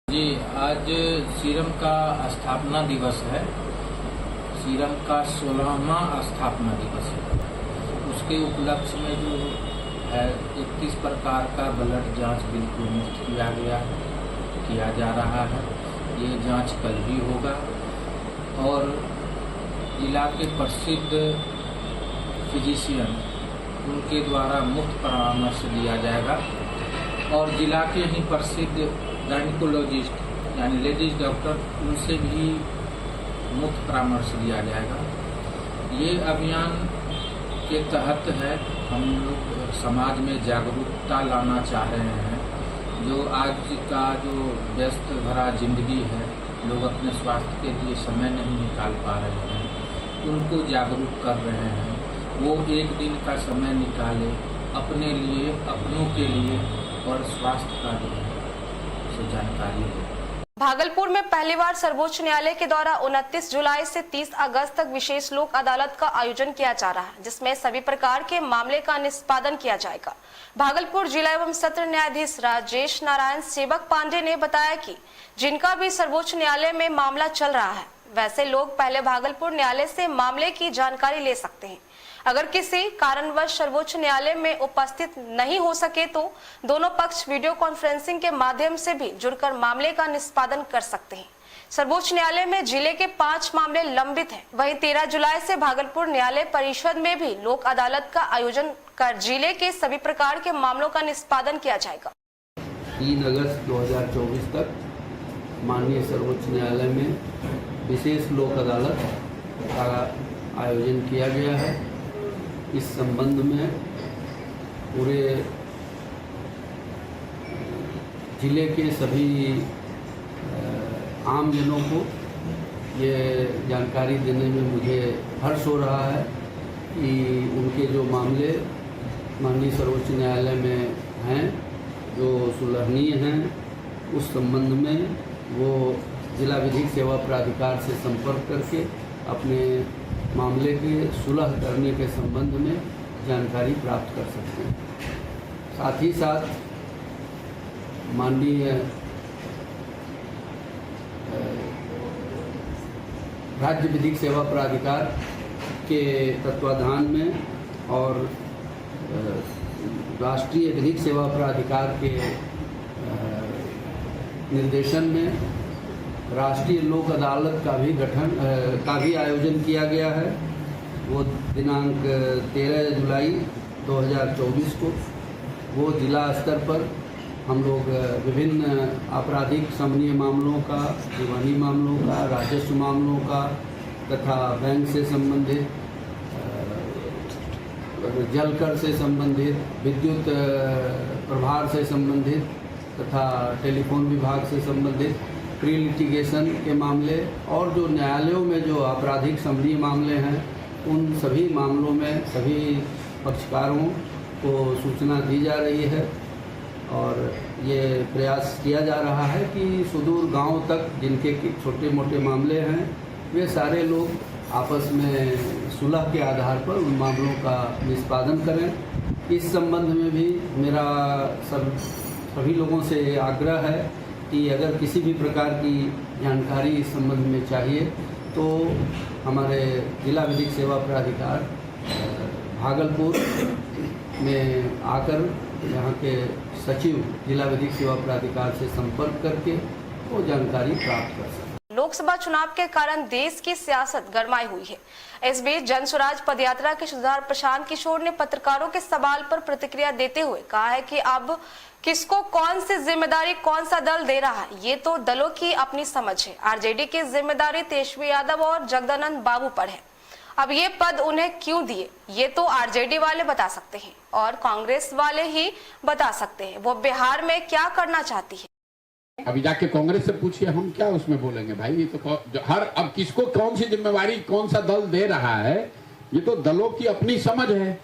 जी, आज सीरम का स्थापना दिवस है। सीरम का 16वां स्थापना दिवस है। उसके उपलक्ष्य में जो है 31 प्रकार का ब्लड जांच बिल्कुल मुफ्त किया जा रहा है। ये जांच कल भी होगा और जिला के प्रसिद्ध फिजिशियन उनके द्वारा मुफ्त परामर्श दिया जाएगा और जिला के ही प्रसिद्ध गायनिकोलॉजिस्ट यानी लेडीज डॉक्टर उनसे भी मुफ्त परामर्श दिया जाएगा। ये अभियान के तहत है, हम लोग समाज में जागरूकता लाना चाह रहे हैं। जो आज का जो व्यस्त भरा जिंदगी है, लोग अपने स्वास्थ्य के लिए समय नहीं निकाल पा रहे हैं, उनको जागरूक कर रहे हैं। वो एक दिन का समय निकाले अपने लिए, अपनों के लिए और स्वास्थ्य का जो है से जानकारी हो। भागलपुर में पहली बार सर्वोच्च न्यायालय के द्वारा 29 जुलाई से 30 अगस्त तक विशेष लोक अदालत का आयोजन किया जा रहा है, जिसमें सभी प्रकार के मामले का निष्पादन किया जाएगा। भागलपुर जिला एवं सत्र न्यायाधीश राजेश नारायण सेवक पांडे ने बताया कि जिनका भी सर्वोच्च न्यायालय में मामला चल रहा है, वैसे लोग पहले भागलपुर न्यायालय से मामले की जानकारी ले सकते हैं। अगर किसी कारणवश सर्वोच्च न्यायालय में उपस्थित नहीं हो सके तो दोनों पक्ष वीडियो कॉन्फ्रेंसिंग के माध्यम से भी जुड़कर मामले का निष्पादन कर सकते हैं। सर्वोच्च न्यायालय में जिले के 5 मामले लंबित हैं। वहीं 13 जुलाई से भागलपुर न्यायालय परिषद में भी लोक अदालत का आयोजन कर जिले के सभी प्रकार के मामलों का निष्पादन किया जाएगा। 3 अगस्त 2024 तक माननीय सर्वोच्च न्यायालय में विशेष लोक अदालत का आयोजन किया गया है। इस संबंध में पूरे जिले के सभी आम जनों को ये जानकारी देने में मुझे हर्ष हो रहा है कि उनके जो मामले माननीय सर्वोच्च न्यायालय में हैं, जो सुलहनीय हैं, उस संबंध में वो जिला विधिक सेवा प्राधिकार से संपर्क करके अपने मामले के सुलह करने के संबंध में जानकारी प्राप्त कर सकते हैं। साथ ही साथ माननीय राज्य विधिक सेवा प्राधिकार के तत्वाधान में और राष्ट्रीय विधिक सेवा प्राधिकार के निर्देशन में राष्ट्रीय लोक अदालत का भी आयोजन किया गया है। वो दिनांक 13 जुलाई 2024 को वो जिला स्तर पर हम लोग विभिन्न आपराधिक समन्वय मामलों का, दीवानी मामलों का, राजस्व मामलों का तथा बैंक से संबंधित, जल कर से संबंधित, विद्युत प्रभार से संबंधित तथा टेलीफोन विभाग से संबंधित प्री लिटिगेशन के मामले और जो न्यायालयों में जो आपराधिक समन्वय मामले हैं, उन सभी मामलों में सभी पक्षकारों को सूचना दी जा रही है और ये प्रयास किया जा रहा है कि सुदूर गांव तक जिनके छोटे मोटे मामले हैं, वे सारे लोग आपस में सुलह के आधार पर उन मामलों का निष्पादन करें। इस संबंध में भी मेरा सभी लोगों से आग्रह है कि अगर किसी भी प्रकार की जानकारी इस संबंध में चाहिए तो हमारे जिला विधिक सेवा प्राधिकार भागलपुर में आकर यहाँ के सचिव जिला विधिक सेवा प्राधिकार से संपर्क करके वो जानकारी प्राप्त कर सकते हैं। लोकसभा चुनाव के कारण देश की सियासत गरमाई हुई है। इस बीच जन स्वराज पदयात्रा के सूत्रधार प्रशांत किशोर ने पत्रकारों के सवाल पर प्रतिक्रिया देते हुए कहा है कि अब किसको कौन सी जिम्मेदारी कौन सा दल दे रहा है ये तो दलों की अपनी समझ है। आरजेडी की जिम्मेदारी तेजस्वी यादव और जगदानंद बाबू पर है। अब ये पद उन्हें क्यों दिए ये तो आरजेडी वाले बता सकते हैं और कांग्रेस वाले ही बता सकते हैं वो बिहार में क्या करना चाहती है। अभी जाके कांग्रेस से पूछिए, हम क्या उसमें बोलेंगे भाई। ये तो अब किसको कौन सी जिम्मेवारी कौन सा दल दे रहा है ये तो दलों की अपनी समझ है।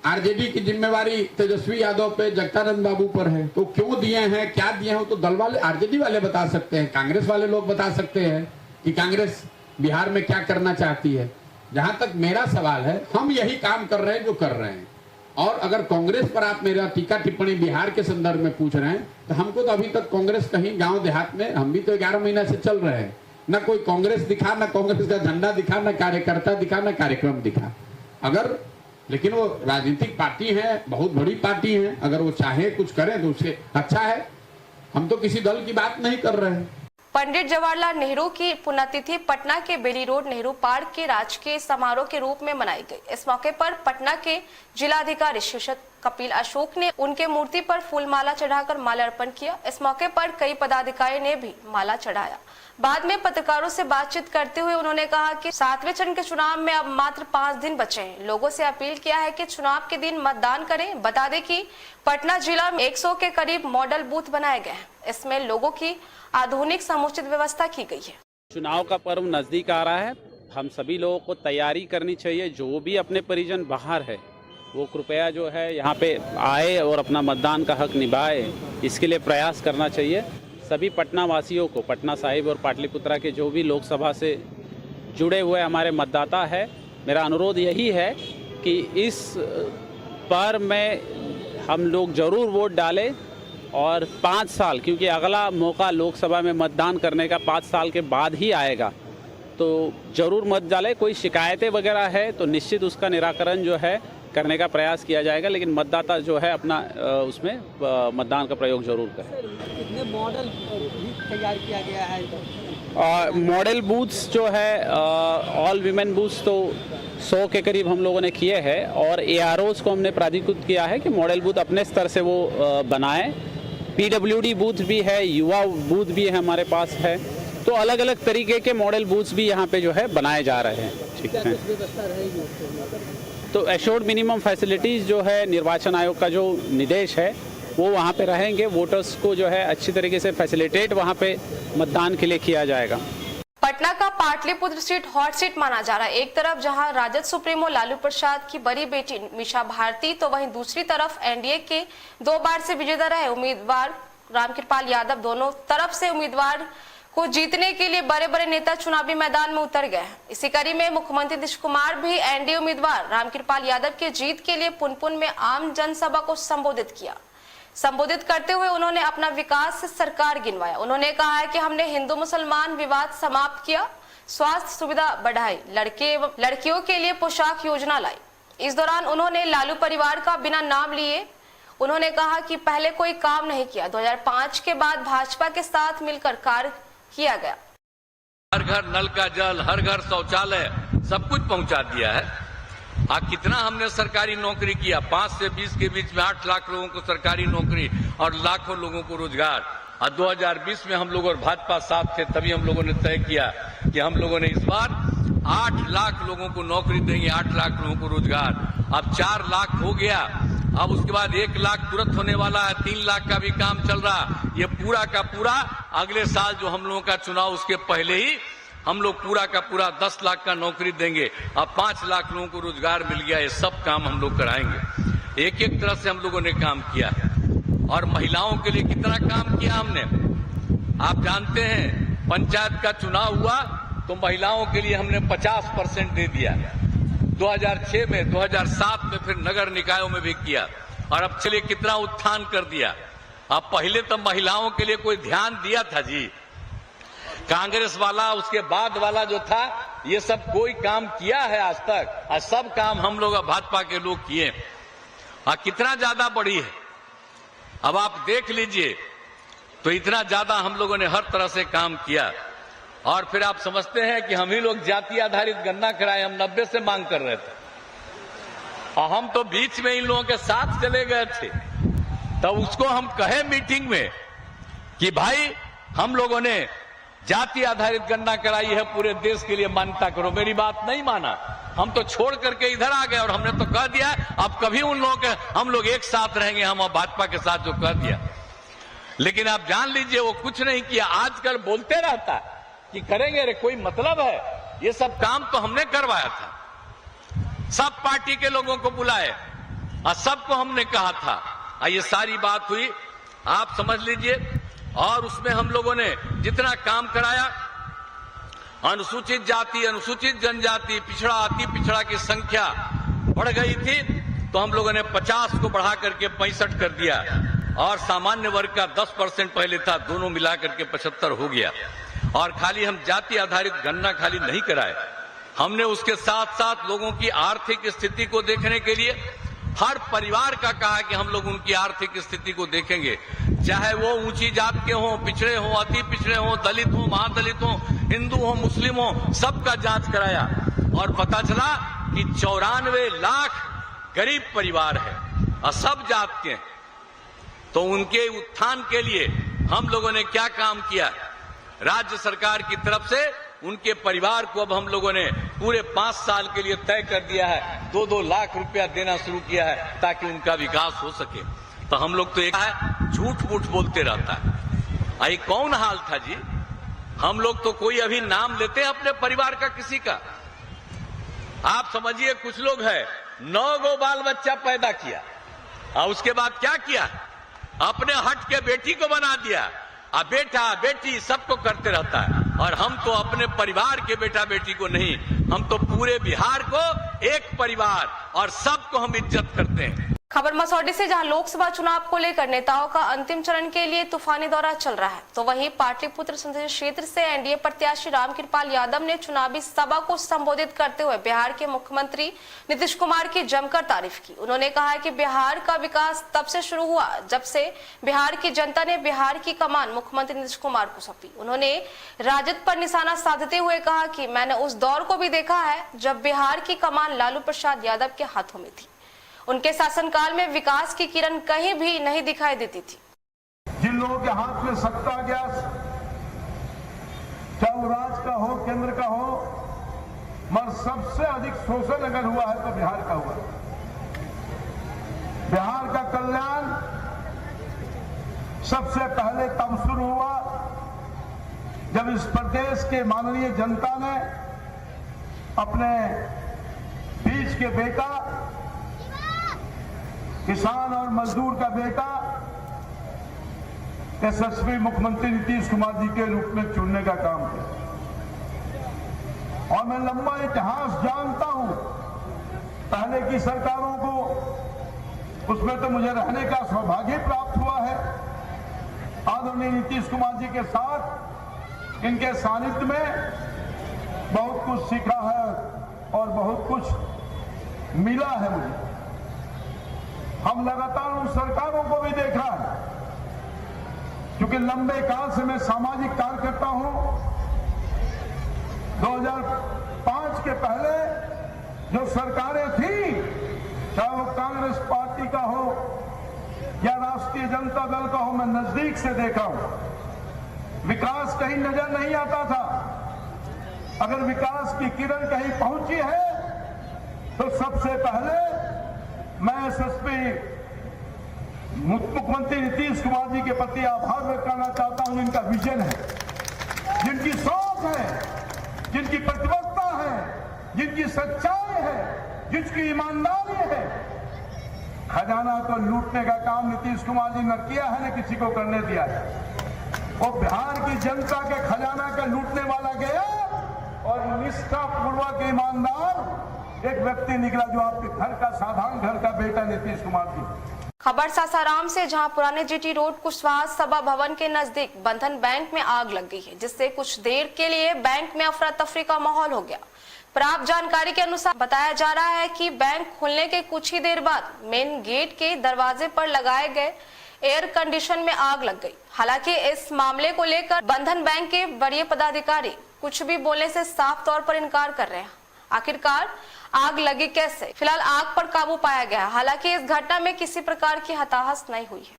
आरजेडी की जिम्मेवारी तेजस्वी यादव पे जगदानंद बाबू पर है, तो क्यों दिए हैं क्या दिए हैं तो दल वाले आरजेडी वाले बता सकते हैं। कांग्रेस वाले लोग बता सकते हैं कि कांग्रेस बिहार में क्या करना चाहती है। जहां तक मेरा सवाल है, हम यही काम कर रहे हैं जो कर रहे हैं। और अगर कांग्रेस पर आप मेरा टीका टिप्पणी बिहार के संदर्भ में पूछ रहे हैं तो हमको तो अभी तक कांग्रेस कहीं गांव देहात में, हम भी तो 11 महीना से चल रहे हैं, न कोई कांग्रेस दिखा, न कांग्रेस का झंडा दिखा, न कार्यकर्ता दिखा, न कार्यक्रम दिखा। अगर लेकिन वो राजनीतिक पार्टी है, बहुत बड़ी पार्टी है, अगर वो चाहे कुछ करें तो उससे अच्छा है। हम तो किसी दल की बात नहीं कर रहे हैं। पंडित जवाहरलाल नेहरू की पुण्यतिथि पटना के बेली रोड नेहरू पार्क के राजकीय समारोह के रूप में मनाई गई। इस मौके पर पटना के जिलाधिकारी शीर्षक कपिल अशोक ने उनके मूर्ति पर फूलमाला चढ़ाकर माल्यार्पण किया। इस मौके पर कई पदाधिकारी ने भी माला चढ़ाया। बाद में पत्रकारों से बातचीत करते हुए उन्होंने कहा कि 7वें चरण के चुनाव में अब मात्र 5 दिन बचे हैं। लोगों से अपील किया है कि चुनाव के दिन मतदान करें। बता दें कि पटना जिला में 100 के करीब मॉडल बूथ बनाए गए हैं। इसमें लोगों की आधुनिक समुचित व्यवस्था की गई है। चुनाव का पर्व नजदीक आ रहा है, हम सभी लोगों को तैयारी करनी चाहिए। जो भी अपने परिजन बाहर है वो कृपया जो है यहाँ पे आए और अपना मतदान का हक निभाए, इसके लिए प्रयास करना चाहिए। सभी पटना वासियों को, पटना साहिब और पाटलिपुत्रा के जो भी लोकसभा से जुड़े हुए हमारे मतदाता है, मेरा अनुरोध यही है कि इस पर्व में हम लोग जरूर वोट डालें और 5 साल, क्योंकि अगला मौका लोकसभा में मतदान करने का 5 साल के बाद ही आएगा, तो जरूर मत डालें। कोई शिकायतें वगैरह है तो निश्चित उसका निराकरण जो है करने का प्रयास किया जाएगा, लेकिन मतदाता जो है अपना उसमें मतदान का प्रयोग जरूर करें। कितने मॉडल तैयार किया गया है? मॉडल बूथ्स जो है ऑल विमेन बूथ्स तो 100 के करीब हम लोगों ने किए हैं और AROs को हमने प्राधिकृत किया है कि मॉडल बूथ अपने स्तर से वो बनाएं। PWD बूथ भी है, युवा बूथ भी है हमारे पास है, तो अलग अलग तरीके के मॉडल बूथ्स भी यहाँ पे जो है बनाए जा रहे हैं। ठीक है, तो एश्योर्ड मिनिमम फैसिलिटीज़ जो है निर्वाचन आयोग का जो निर्देश है वो वहाँ पे रहेंगे। वोटर्स को जो है अच्छी तरीके से फैसिलिटेट वहाँ पे मतदान के लिए किया जाएगा। पटना का पाटलिपुत्र सीट हॉट सीट माना जा रहा है। एक तरफ जहां राजद सुप्रीमो लालू प्रसाद की बड़ी बेटी मीशा भारती, तो वहीं दूसरी तरफ एनडीए के 2 बार से विजेता रहे उम्मीदवार रामकृपाल यादव। दोनों तरफ से उम्मीदवार को जीतने के लिए बड़े बड़े नेता चुनावी मैदान में उतर गए हैं। इसी कड़ी में मुख्यमंत्री नीतीश कुमार भी एनडीए उम्मीदवार रामकृपाल यादव के जीत के लिए पुनपुन में आम जनसभा को संबोधित किया। संबोधित करते हुए उन्होंने अपना विकास से सरकार गिनवाया। उन्होंने कहा है कि हमने हिंदू मुसलमान विवाद समाप्त किया, स्वास्थ्य सुविधा बढ़ाई, लड़के एवं लड़कियों के लिए पोशाक योजना लाई। इस दौरान उन्होंने लालू परिवार का बिना नाम लिए उन्होंने कहा कि पहले कोई काम नहीं किया, 2005 के बाद भाजपा के साथ मिलकर कार्य किया गया। हर घर नल का जल, हर घर शौचालय, सब कुछ पहुंचा दिया है। कितना हमने सरकारी नौकरी किया, 5 से 20 के बीच में 8 लाख लोगों को सरकारी नौकरी और लाखों लोगों को रोजगार। और 2020 में हम लोग और भाजपा साथ थे, तभी हम लोगों ने तय किया कि हम लोगों ने इस बार 8 लाख लोगों को नौकरी देंगे, 8 लाख लोगों को रोजगार। अब 4 लाख हो गया, अब उसके बाद 1 लाख तुरंत होने वाला है, 3 लाख का भी काम चल रहा। ये पूरा का पूरा अगले साल जो हम लोगों का चुनाव उसके पहले ही हम लोग पूरा का पूरा 10 लाख का नौकरी देंगे। अब 5 लाख लोगों को रोजगार मिल गया। ये सब काम हम लोग कराएंगे। एक एक तरह से हम लोगों ने काम किया है। और महिलाओं के लिए कितना काम किया हमने, आप जानते हैं। पंचायत का चुनाव हुआ तो महिलाओं के लिए हमने 50% दे दिया। 2006 में, 2007 में फिर नगर निकायों में भी किया। और अब चलिए कितना उत्थान कर दिया। अब पहले तो महिलाओं के लिए कोई ध्यान दिया था जी, कांग्रेस वाला, उसके बाद वाला जो था, ये सब कोई काम किया है आज तक? और सब काम हम लोग भाजपा के लोग किए। कितना ज्यादा बढ़ी है अब आप देख लीजिए। तो इतना ज्यादा हम लोगों ने हर तरह से काम किया। और फिर आप समझते हैं कि हम ही लोग जाति आधारित गणना कराए, हम 90 से मांग कर रहे थे और हम तो बीच में इन लोगों के साथ चले गए थे। तब उसको हम कहे मीटिंग में कि भाई हम लोगों ने जाति आधारित गणना कराई है, पूरे देश के लिए मान्यता करो। मेरी बात नहीं माना, हम तो छोड़ करके इधर आ गए और हमने तो कह दिया अब कभी उन लोगों के हम लोग एक साथ रहेंगे, हम और भाजपा के साथ जो कह दिया। लेकिन आप जान लीजिए वो कुछ नहीं किया। आजकल बोलते रहता कि करेंगे, अरे कोई मतलब है? ये सब काम तो हमने करवाया था, सब पार्टी के लोगों को बुलाए और सबको हमने कहा था, और ये सारी बात हुई, आप समझ लीजिए। और उसमें हम लोगों ने जितना काम कराया, अनुसूचित जाति, अनुसूचित जनजाति, पिछड़ा, अति पिछड़ा की संख्या बढ़ गई थी तो हम लोगों ने 50 को बढ़ा करके 65 कर दिया, और सामान्य वर्ग का 10% पहले था, दोनों मिलाकर के 75 हो गया। और खाली हम जाति आधारित गणना खाली नहीं कराए, हमने उसके साथ साथ लोगों की आर्थिक स्थिति को देखने के लिए हर परिवार का कहा कि हम लोग उनकी आर्थिक स्थिति को देखेंगे, चाहे वो ऊंची जात के हों, पिछड़े हों, अति पिछड़े हों, दलित हों, महादलित हों, हिंदू हों, मुस्लिम हों, सबका जांच कराया और पता चला कि 94 लाख गरीब परिवार है और सब जात के। तो उनके उत्थान के लिए हम लोगों ने क्या काम किया? राज्य सरकार की तरफ से उनके परिवार को अब हम लोगों ने पूरे 5 साल के लिए तय कर दिया है, 2-2 लाख रुपया देना शुरू किया है ताकि उनका विकास हो सके। तो हम लोग तो एक है झूठ मूठ बोलते रहता है। आई कौन हाल था जी? हम लोग तो कोई अभी नाम लेते हैं अपने परिवार का किसी का? आप समझिए कुछ लोग है 9 गो बाल बच्चा पैदा किया और उसके बाद क्या किया? अपने हट के बेटी को बना दिया, अब बेटा बेटी सबको करते रहता है। और हम तो अपने परिवार के बेटा बेटी को नहीं, हम तो पूरे बिहार को एक परिवार और सबको हम इज्जत करते हैं। खबर मसौडी से, जहां लोकसभा चुनाव को लेकर नेताओं का अंतिम चरण के लिए तूफानी दौरा चल रहा है, तो वहीं पाटलिपुत्र संसदीय क्षेत्र से एनडीए प्रत्याशी रामकृपाल यादव ने चुनावी सभा को संबोधित करते हुए बिहार के मुख्यमंत्री नीतीश कुमार की जमकर तारीफ की। उन्होंने कहा कि बिहार का विकास तब से शुरू हुआ जब से बिहार की जनता ने बिहार की कमान मुख्यमंत्री नीतीश कुमार को सौंपी। उन्होंने राजद पर निशाना साधते हुए कहा कि मैंने उस दौर को भी देखा है जब बिहार की कमान लालू प्रसाद यादव के हाथों में थी। उनके शासनकाल में विकास की किरण कहीं भी नहीं दिखाई देती थी। जिन लोगों के हाथ में सत्ता गया, चाहे वो राज्य का हो, केंद्र का हो, मगर सबसे अधिक शोषण अगर हुआ है तो बिहार का हुआ। बिहार का कल्याण सबसे पहले तब शुरू हुआ जब इस प्रदेश के माननीय जनता ने अपने बीच के बेटा, किसान और मजदूर का बेटा यशस्वी मुख्यमंत्री नीतीश कुमार जी के रूप में चुनने का काम किया। और मैं लंबा इतिहास जानता हूं पहले की सरकारों को, उसमें तो मुझे रहने का सौभाग्य प्राप्त हुआ है। आदरणीय नीतीश कुमार जी के साथ इनके सानिध्य में बहुत कुछ सीखा है और बहुत कुछ मिला है मुझे। हम लगातार उन सरकारों को भी देखा है, क्योंकि लंबे काल से मैं सामाजिक कार्यकर्ता हूं। 2005 के पहले जो सरकारें थी, चाहे वो कांग्रेस पार्टी का हो या राष्ट्रीय जनता दल का हो, मैं नजदीक से देखा हूं। विकास कहीं नजर नहीं आता था। अगर विकास की किरण कहीं पहुंची है तो सबसे पहले मैं यशस्वी मुख्यमंत्री नीतीश कुमार जी के प्रति आभार व्यक्त करना चाहता हूं। इनका विजन है, जिनकी सोच है, जिनकी प्रतिबद्धता है, जिनकी सच्चाई है, जिसकी ईमानदारी है। खजाना को लूटने का काम नीतीश कुमार जी ने किया है, न किसी को करने दिया है। वो बिहार की जनता के खजाना का लूटने वाला गया और निष्ठापूर्वक ईमानदार एक व्यक्ति निकला, जो आपके घर का साधारण घर का बेटा नीतीश कुमार जी। खबर सासाराम से, जहां पुराने जीटी रोड कुशवाहा सभा भवन के नजदीक बंधन बैंक में आग लग गई है, जिससे कुछ देर के लिए बैंक में अफरा तफरी का माहौल हो गया। प्राप्त जानकारी के अनुसार बताया जा रहा है कि बैंक खुलने के कुछ ही देर बाद मेन गेट के दरवाजे पर लगाए गए एयर कंडीशन में आग लग गई। हालांकि इस मामले को लेकर बंधन बैंक के वरीय पदाधिकारी कुछ भी बोलने से साफ तौर पर इनकार कर रहे हैं। आखिरकार आग लगी कैसे? फिलहाल आग पर काबू पाया गया। हालांकि इस घटना में किसी प्रकार की हताहत नहीं हुई है।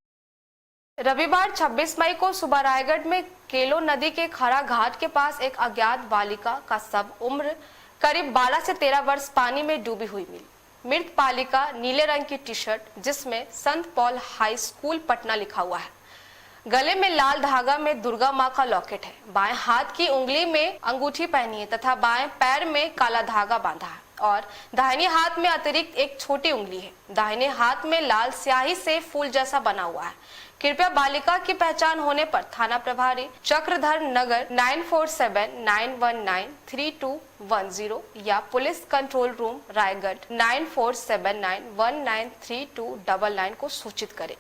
रविवार 26 मई को सुबह रायगढ़ में केलो नदी के खड़ा घाट के पास एक अज्ञात बालिका का शव उम्र करीब 12 से 13 वर्ष पानी में डूबी हुई मिली। मृत बालिका नीले रंग की टी शर्ट जिसमें संत पॉल हाई स्कूल पटना लिखा हुआ है, गले में लाल धागा में दुर्गा माँ का लॉकेट है, बाएं हाथ की उंगली में अंगूठी पहनी है तथा बाएं पैर में काला धागा बांधा है और दाहिने हाथ में अतिरिक्त एक छोटी उंगली है। दाहिने हाथ में लाल स्याही से फूल जैसा बना हुआ है। कृपया बालिका की पहचान होने पर थाना प्रभारी चक्रधर नगर 9479193210 या पुलिस कंट्रोल रूम रायगढ़ 9479193299 को सूचित करें।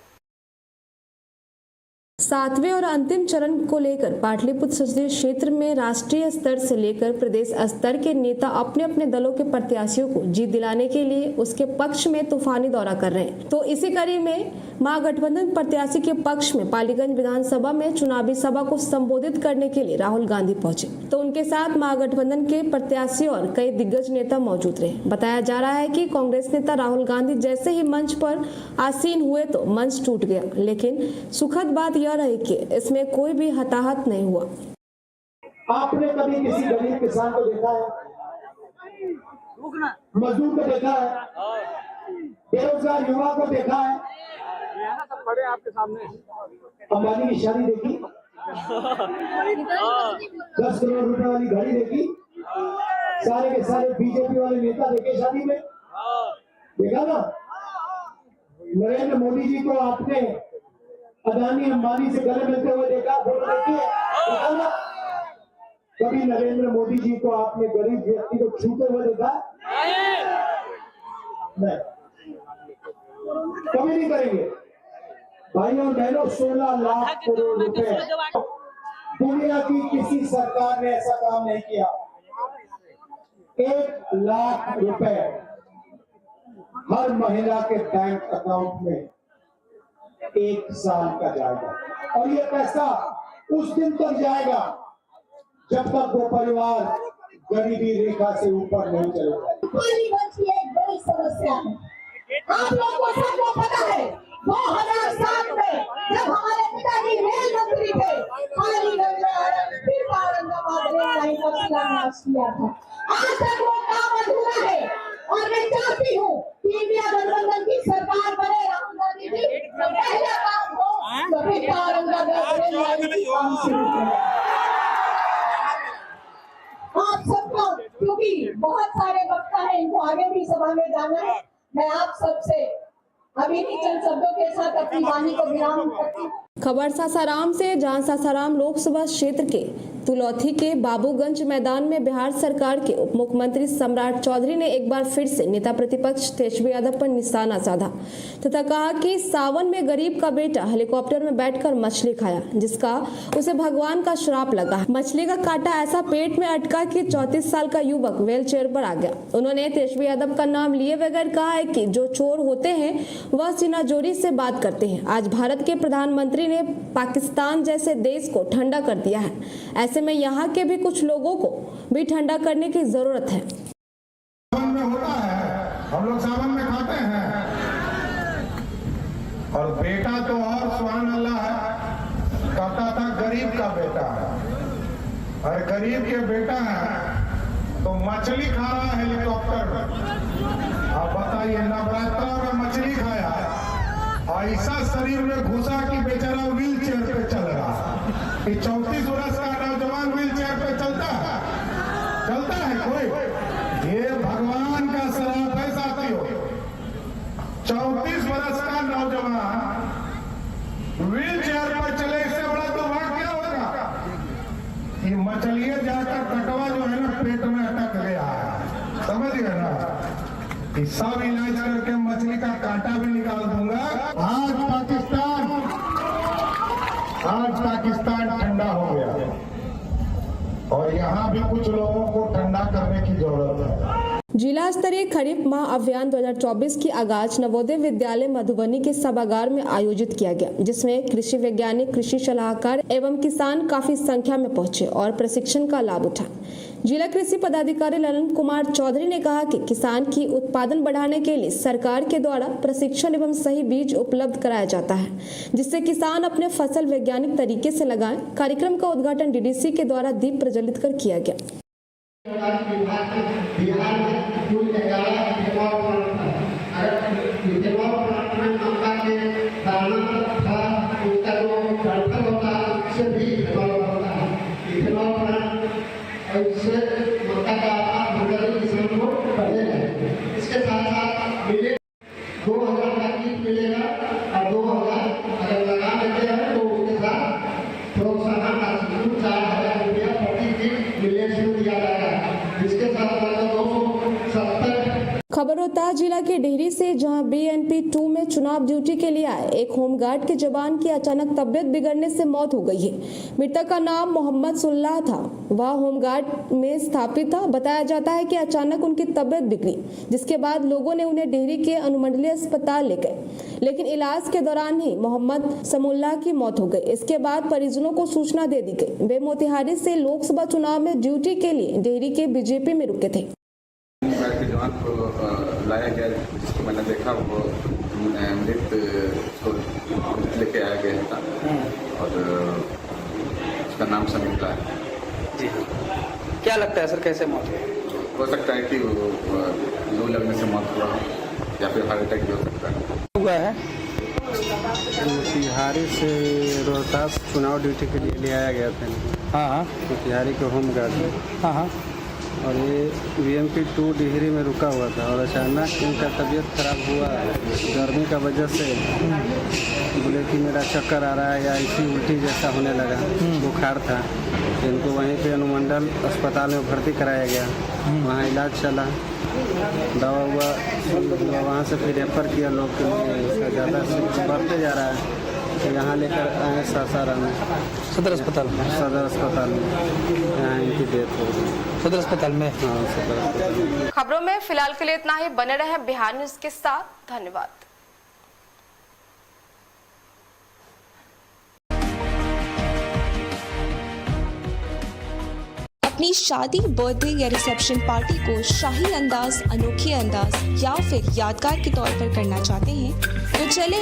सातवें और अंतिम चरण को लेकर पाटलिपुत्र संसदीय क्षेत्र में राष्ट्रीय स्तर से लेकर प्रदेश स्तर के नेता अपने अपने दलों के प्रत्याशियों को जीत दिलाने के लिए उसके पक्ष में तूफानी दौरा कर रहे हैं। तो इसी कड़ी में महागठबंधन प्रत्याशी के पक्ष में पालीगंज विधानसभा में चुनावी सभा को संबोधित करने के लिए राहुल गांधी पहुंचे, तो उनके साथ महागठबंधन के प्रत्याशी और कई दिग्गज नेता मौजूद रहे। बताया जा रहा है कि कांग्रेस नेता राहुल गांधी जैसे ही मंच पर आसीन हुए तो मंच टूट गया, लेकिन सुखद बात यह रही कि इसमें कोई भी हताहत नहीं हुआ। आपने कभी किसी गरीब किसान को देखा है, मजदूर को देखा है, बेरोजगार युवा को देखा है? पड़े आपके सामने अंबानी की शादी देखी, 10 करोड़ रुपए वाली गाड़ी देखी, सारे के सारे बीजेपी वाले नेता देखे शादी में, देखा ना? नरेंद्र मोदी जी को आपने अदानी अंबानी से गले मिलते हुए देखा, फोटो देखी है, देखा ना? कभी नरेंद्र मोदी जी को आपने गरीब व्यक्ति को छूते हुए देखा? नहीं, कभी नहीं करेंगे। भाइयों और बहनों, 16 लाख करोड़ रुपए दुनिया की किसी सरकार ने ऐसा काम नहीं किया। 1 लाख रुपए हर महिला के बैंक अकाउंट में 1 साल का जाएगा, और ये पैसा उस दिन तक जाएगा जब तक वो परिवार गरीबी रेखा से ऊपर नहीं चले जाए। पालीगंज की एक बड़ी समस्या है, आप लोगों को सबको पता है। 2007 में जब हमारे पिताजी रेल मंत्री थे, पालीगंज में फिर औरंगाबाद रेल लाइन का शिलान्यास किया था। आज तक वो काम अधूरा है और मैं चाहती हूँ कि इंडिया गठबंधन की सरकार बने, राहुल गांधी जी पहले काम हो तो फिर औरंगाबाद रेल लाइन की काम शुरू करें। आप सबको, क्योंकि बहुत सारे वक्ता हैं, इनको आगे भी सभा में जाना है, मैं आप सबसे अभी नहीं चंद शब्दों के साथ अपनी वाणी को विराम करती हूँ। खबर सासाराम से, जहां सासाराम लोकसभा क्षेत्र के तुलौथी के बाबूगंज मैदान में बिहार सरकार के उप मुख्यमंत्री सम्राट चौधरी ने एक बार फिर से नेता प्रतिपक्ष तेजस्वी यादव पर निशाना साधा तथा कहा कि सावन में गरीब का बेटा हेलीकॉप्टर में बैठकर मछली खाया, जिसका उसे भगवान का श्राप लगा। मछली का कांटा ऐसा पेट में अटका कि 34 साल का युवक व्हील चेयर पर आ गया। उन्होंने तेजस्वी यादव का नाम लिए बगैर कहा है कि जो चोर होते हैं वह सीनाजोरी से बात करते हैं। आज भारत के प्रधानमंत्री ने पाकिस्तान जैसे देश को ठंडा कर दिया है, ऐसे में यहाँ के भी कुछ लोगों को भी ठंडा करने की जरूरत है। सावन में होता है, हम लोग सावन में खाते हैं, और बेटा तो और सुभान अल्लाह है, कहता था गरीब का बेटा है, और गरीब के बेटा है तो मछली खा रहा है हेलीकॉप्टर में। आप बताइए, नवरात्रा में मछली खाया, ऐसा शरीर में घुसा कि बेचारा व्हील चेयर पे चल रहा है। 34 वर्ष का नौजवान व्हील चेयर पे चलता है कोई? ये भगवान का श्राप है साथियों। 34 वर्ष का नौजवान व्हील चेयर पर चले, इससे बड़ा दुर्भाग्य क्या होगा? ये मछलियां जाकर कटवा जो है ना पेट में अटक गया है, समझ गए ना? सब इलाज करके मछली का कांटा भी निकाल दूंगा। आज पाकिस्तान ठंडा हो गया, और यहाँ भी कुछ लोगों को ठंडा करने की जरूरत है। जिला स्तरीय खरीफ माह अभियान 2024 की आगाज नवोदय विद्यालय मधुबनी के सभागार में आयोजित किया गया, जिसमें कृषि वैज्ञानिक, कृषि सलाहकार एवं किसान काफी संख्या में पहुंचे और प्रशिक्षण का लाभ उठाए। जिला कृषि पदाधिकारी ललन कुमार चौधरी ने कहा कि किसान की उत्पादन बढ़ाने के लिए सरकार के द्वारा प्रशिक्षण एवं सही बीज उपलब्ध कराया जाता है, जिससे किसान अपने फसल वैज्ञानिक तरीके से लगाएं। कार्यक्रम का उद्घाटन डीडीसी के द्वारा दीप प्रज्वलित कर किया गया। बिहार में कुल 11 इथेनॉल प्लांट है। अगर इथेनॉल प्लांट में मक्का के दाना था, उसका जो डंठल होता है उससे भी इथेनॉल बनता है। इथेनॉल प्लांट और इससे मक्का का आमदनी किसान को बढ़ेगा। इसके साथ साथ मिले 2000 का कीट मिलेगा और 2000 अगर लगा लेते हैं तो उसके साथ प्रोत्साहन राशि 4000 रुपया प्रति कीट मिलेट्स में दिया जाएगा। इसके साथ खबर रोहतास जिला के डेहरी से, जहां BNP 2 में चुनाव ड्यूटी के लिए आए एक होमगार्ड के जवान की अचानक तबियत बिगड़ने से मौत हो गई है। मृतक का नाम मोहम्मद सुल्लाह था, वह होमगार्ड में स्थापित था। बताया जाता है कि अचानक उनकी तबियत बिगड़ी, जिसके बाद लोगों ने उन्हें डेहरी के अनुमंडलीय अस्पताल ले गए, लेकिन इलाज के दौरान ही मोहम्मद समुल्लाह की मौत हो गई। इसके बाद परिजनों को सूचना दे दी गई। वे मोतिहारी से लोकसभा चुनाव में ड्यूटी के लिए डेहरी के बीजेपी में रुके थे। के जवान को लाया गया, जिसको मैंने देखा वो मृत लेके आया गया था और उसका नाम समीर है। जी हाँ, क्या लगता है सर, कैसे मौत हो सकता है कि लू लगने से मौत हुआ या फिर हार्ट अटैक भी हो सकता है। हुआ है मोतिहारी से रोहतास चुनाव ड्यूटी के लिए ले आया गया था। हाँ हाँ, मोतिहारी के होमगार्ड में। हाँ हाँ, और ये BNP 2 डिहरी में रुका हुआ था और अचानक इनका तबीयत खराब हुआ गर्मी का वजह से। बोले कि मेरा चक्कर आ रहा है या ऐसी उल्टी जैसा होने लगा, बुखार था। इनको वहीं पे अनुमंडल अस्पताल में भर्ती कराया गया, वहाँ इलाज चला, दवा हुआ, वहाँ से फिर रेफर किया लोग के लिए। इसका ज़्यादा बढ़ते जा रहा है, तो यहाँ लेकर आए सासाराम में, सदर अस्पताल में। यहाँ इनकी डेथ हो गई सदर अस्पताल में। हाँ, सदर अस्पताल में। खबरों में फिलहाल के लिए इतना ही। बने रहे बिहार न्यूज के साथ। धन्यवाद। अपनी शादी, बर्थडे या रिसेप्शन पार्टी को शाही अंदाज, अनोखे अंदाज या फिर यादगार के तौर पर करना चाहते हैं तो चले